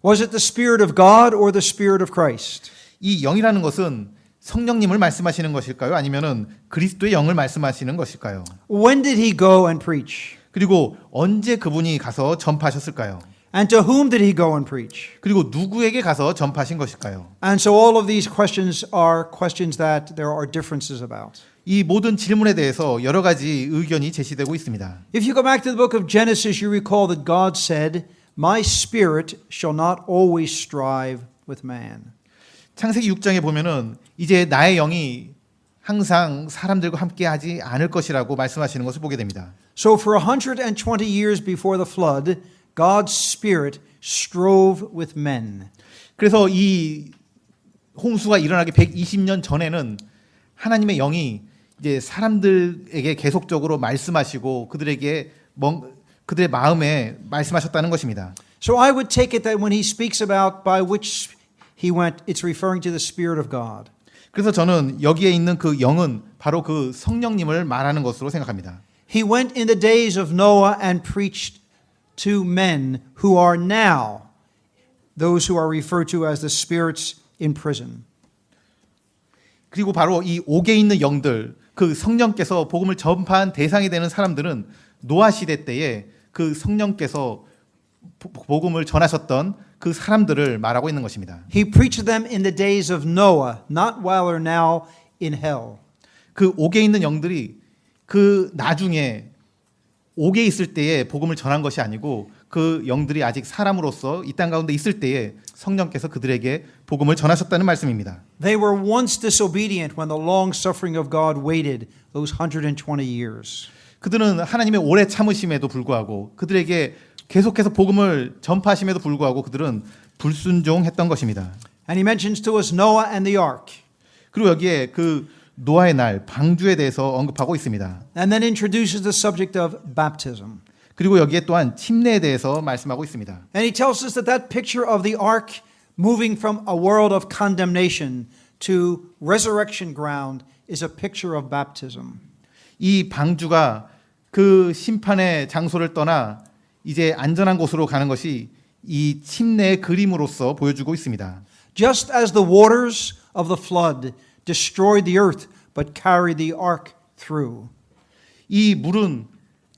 Was it the Spirit of God or the Spirit of Christ? 이 영이라는 것은 성령님을 말씀하시는 것일까요? 아니면은 그리스도의 영을 말씀하시는 것일까요? When did he go and preach? 그리고 언제 그분이 가서 전파하셨을까요? And to whom did he go and preach? 그리고 누구에게 가서 전파하신 것일까요? And so all of these questions are questions that there are differences about. 이 모든 질문에 대해서 여러 가지 의견이 제시되고 있습니다. If you go back to the book of Genesis, you recall that God said, My spirit shall not always strive with man. 창세기 6장에 보면은 이제 나의 영이 항상 사람들과 함께 하지 않을 것이라고 말씀하시는 것을 보게 됩니다. So for 120 years before the flood, God's spirit strove with men. 그래서 이 홍수가 일어나기 120년 전에는 하나님의 영이 이제 사람들에게 계속적으로 말씀하시고 그들의 마음에 말씀하셨다는 것입니다. So I would take it that when he speaks about by which he went, it's referring to the Spirit of God. 그래서 저는 여기에 있는 그 영은 바로 그 성령님을 말하는 것으로 생각합니다. He went in the days of Noah and preached to men who are now those who are referred to as the spirits in prison. 그리고 바로 이 옥에 있는 영들, 그 성령께서 복음을 전파한 대상이 되는 사람들은 노아 시대 때에 그 성령께서 복음을 전하셨던 그 사람들을 말하고 있는 것입니다. He preached them in the days of Noah, not while they're now in hell. 그 옥에 있는 영들이 그 나중에 옥에 있을 때에 복음을 전한 것이 아니고 그 영들이 아직 사람으로서 이 땅 가운데 있을 때에 성령께서 그들에게 복음을 전하셨다는 말씀입니다. They were once disobedient when the long suffering of God waited those 120 years. 그들은 하나님의 오래 참으심에도 불구하고 그들에게 계속해서 복음을 전파하심에도 불구하고 그들은 불순종했던 것입니다. And he mentions to us Noah and the ark. 그리고 여기에 그 노아의 날 방주에 대해서 언급하고 있습니다. And then introduces the subject of baptism. 그리고 여기에 또한 침례에 대해서 말씀하고 있습니다. And he tells us that that picture of the ark moving from a world of condemnation to resurrection ground is a picture of baptism. 이 방주가 그 심판의 장소를 떠나 이제 안전한 곳으로 가는 것이 이 침례의 그림으로서 보여주고 있습니다. Just as the waters of the flood destroyed the earth but carried the ark through. 이 물은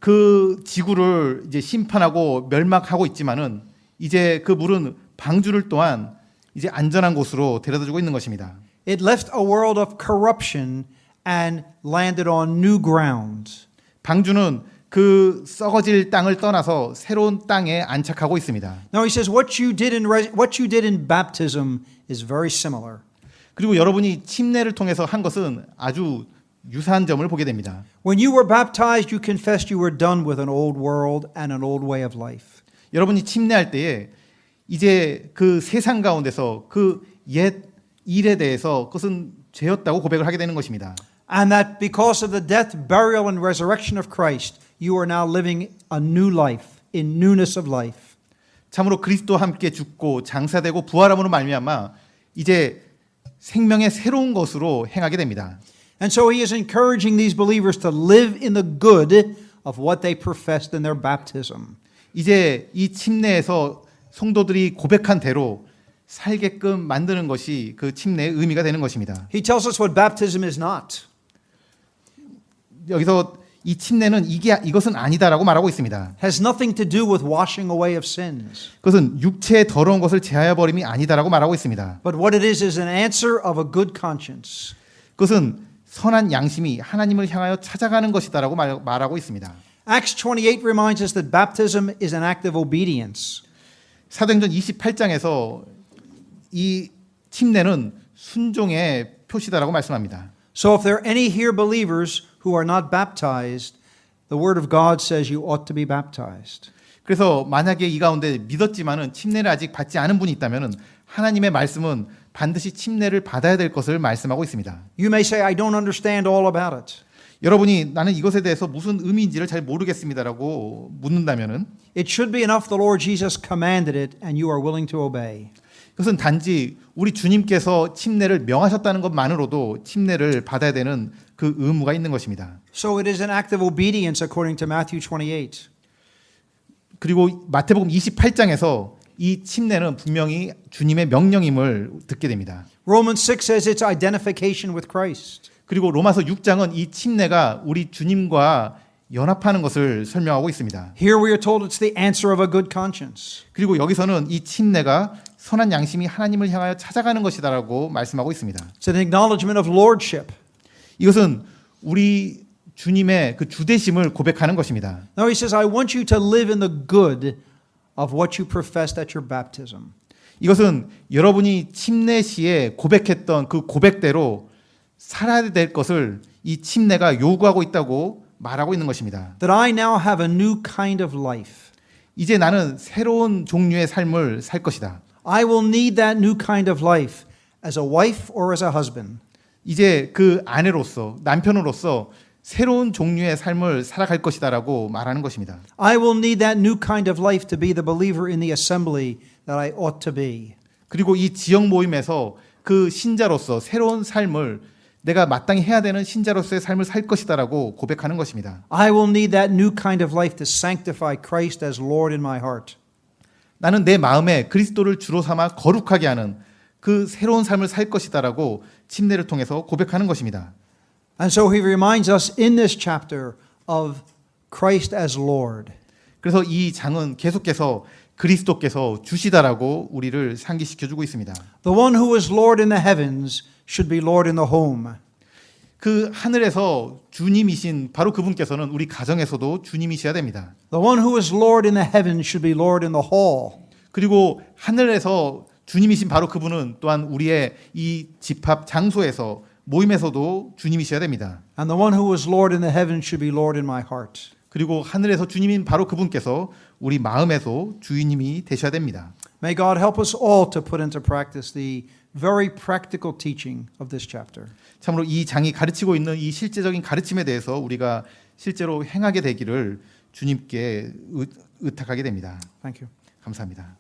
그 지구를 이제 심판하고 멸망하고 있지만은 이제 그 물은 방주를 또한 이제 안전한 곳으로 데려다주고 있는 것입니다. It left a world of corruption and landed on new ground. 방주는 그 썩어질 땅을 떠나서 새로운 땅에 안착하고 있습니다. Now he says what you did in baptism is very similar. 그리고 여러분이 침례를 통해서 한 것은 아주 유사한 점을 보게 됩니다. When you were baptized, you confessed you were done with an old world and an old way of life. 여러분이 침례할 때에 이제 그 세상 가운데서 그 옛 일에 대해서 그것은 죄였다고 고백을 하게 되는 것입니다. And that because of the death, burial, and resurrection of Christ, you are now living a new life, in newness of life. 참으로 그리스도와 함께 죽고 장사되고 부활함으로 말미암아 이제 생명의 새로운 것으로 행하게 됩니다. And so he is encouraging these believers to live in the good of what they professed in their baptism. 이제 이 침례에서 성도들이 고백한 대로 살게끔 만드는 것이 그 침례의 의미가 되는 것입니다. He tells us what baptism is not. 여기서 이 침례는 이것은 아니다라고 말하고 있습니다. Has nothing to do with washing away of sins. 그것은 육체의 더러운 것을 제하여 버림이 아니다라고 말하고 있습니다. But what it is an answer of a good conscience. 그것은 선한 양심이 하나님을 향하여 찾아가는 것이다라고 말하고 있습니다. Acts 28 reminds us that baptism is an act of obedience. 사도행전 28장에서 이 침례는 순종의 표시다라고 말씀합니다. So if there are any here believers who are not baptized, the word of God says you ought to be baptized. 그래서 만약에 이 가운데 믿었지만은 침례를 아직 받지 않은 분이 있다면은 하나님의 말씀은 반드시 침례를 받아야 될 것을 말씀하고 있습니다. You may say, I don't understand all about it. 여러분이 나는 이것에 대해서 무슨 의미인지를 잘 모르겠습니다라고 묻는다면은 It should be enough the Lord Jesus commanded it and you are willing to obey. 그것은 단지 우리 주님께서 침례를 명하셨다는 것만으로도 침례를 받아야 되는 그 의무가 있는 것입니다. So it is an act of obedience according to Matthew 28. 그리고 마태복음 28장에서 이 침례는 분명히 주님의 명령임을 듣게 됩니다. Romans 6 says it's identification with Christ. 그리고 로마서 6장은 이 침례가 우리 주님과 연합하는 것을 설명하고 있습니다. Here we are told it's the answer of a good conscience. 그리고 여기서는 이 침례가 선한 양심이 하나님을 향하여 찾아가는 것이다라고 말씀하고 있습니다. It's an acknowledgement of lordship. 이것은 우리 주님의 그 주대심을 고백하는 것입니다. Now he says, I want you to live in the good of what you professed at your baptism. 이것은 여러분이 침례 시에 고백했던 그 고백대로 살아야 될 것을 이 침례가 요구하고 있다고 말하고 있는 것입니다. That I now have a new kind of life. 이제 나는 새로운 종류의 삶을 살 것이다. I will need that new kind of life as a wife or as a husband. 이제 그 아내로서 남편으로서 새로운 종류의 삶을 살아갈 것이다라고 말하는 것입니다. I will need that new kind of life to be the believer in the assembly that I ought to be. 그리고 이 지역 모임에서 그 신자로서 새로운 삶을 내가 마땅히 해야 되는 신자로서의 삶을 살 것이다라고 고백하는 것입니다. I will need that new kind of life to sanctify Christ as Lord in my heart. 나는 내 마음에 그리스도를 주로 삼아 거룩하게 하는 그 새로운 삶을 살 것이다라고 침례를 통해서 고백하는 것입니다. And so he reminds us in this chapter of Christ as Lord. 그래서 이 장은 계속해서 그리스도께서 주시다라고 우리를 상기시켜 주고 있습니다. The one who is Lord in the heavens should be Lord in the home. 그 하늘에서 주님이신 바로 그분께서는 우리 가정에서도 주님이셔야 됩니다. The one who is Lord in the heavens should be Lord in the hall. 그리고 하늘에서 주님이신 바로 그분은 또한 우리의 이 집합 장소에서 모임에서도 주님이셔야 됩니다. And the one who is Lord in the heavens should be Lord in my heart. 그리고 하늘에서 주님인 바로 그분께서 우리 마음에서 주인님이 되셔야 됩니다. May God help us all to put into practice the very practical teaching of this chapter. 참으로 이 장이 가르치고 있는 이 실제적인 가르침에 대해서 우리가 실제로 행하게 되기를 주님께 의탁하게 됩니다. Thank you. 감사합니다.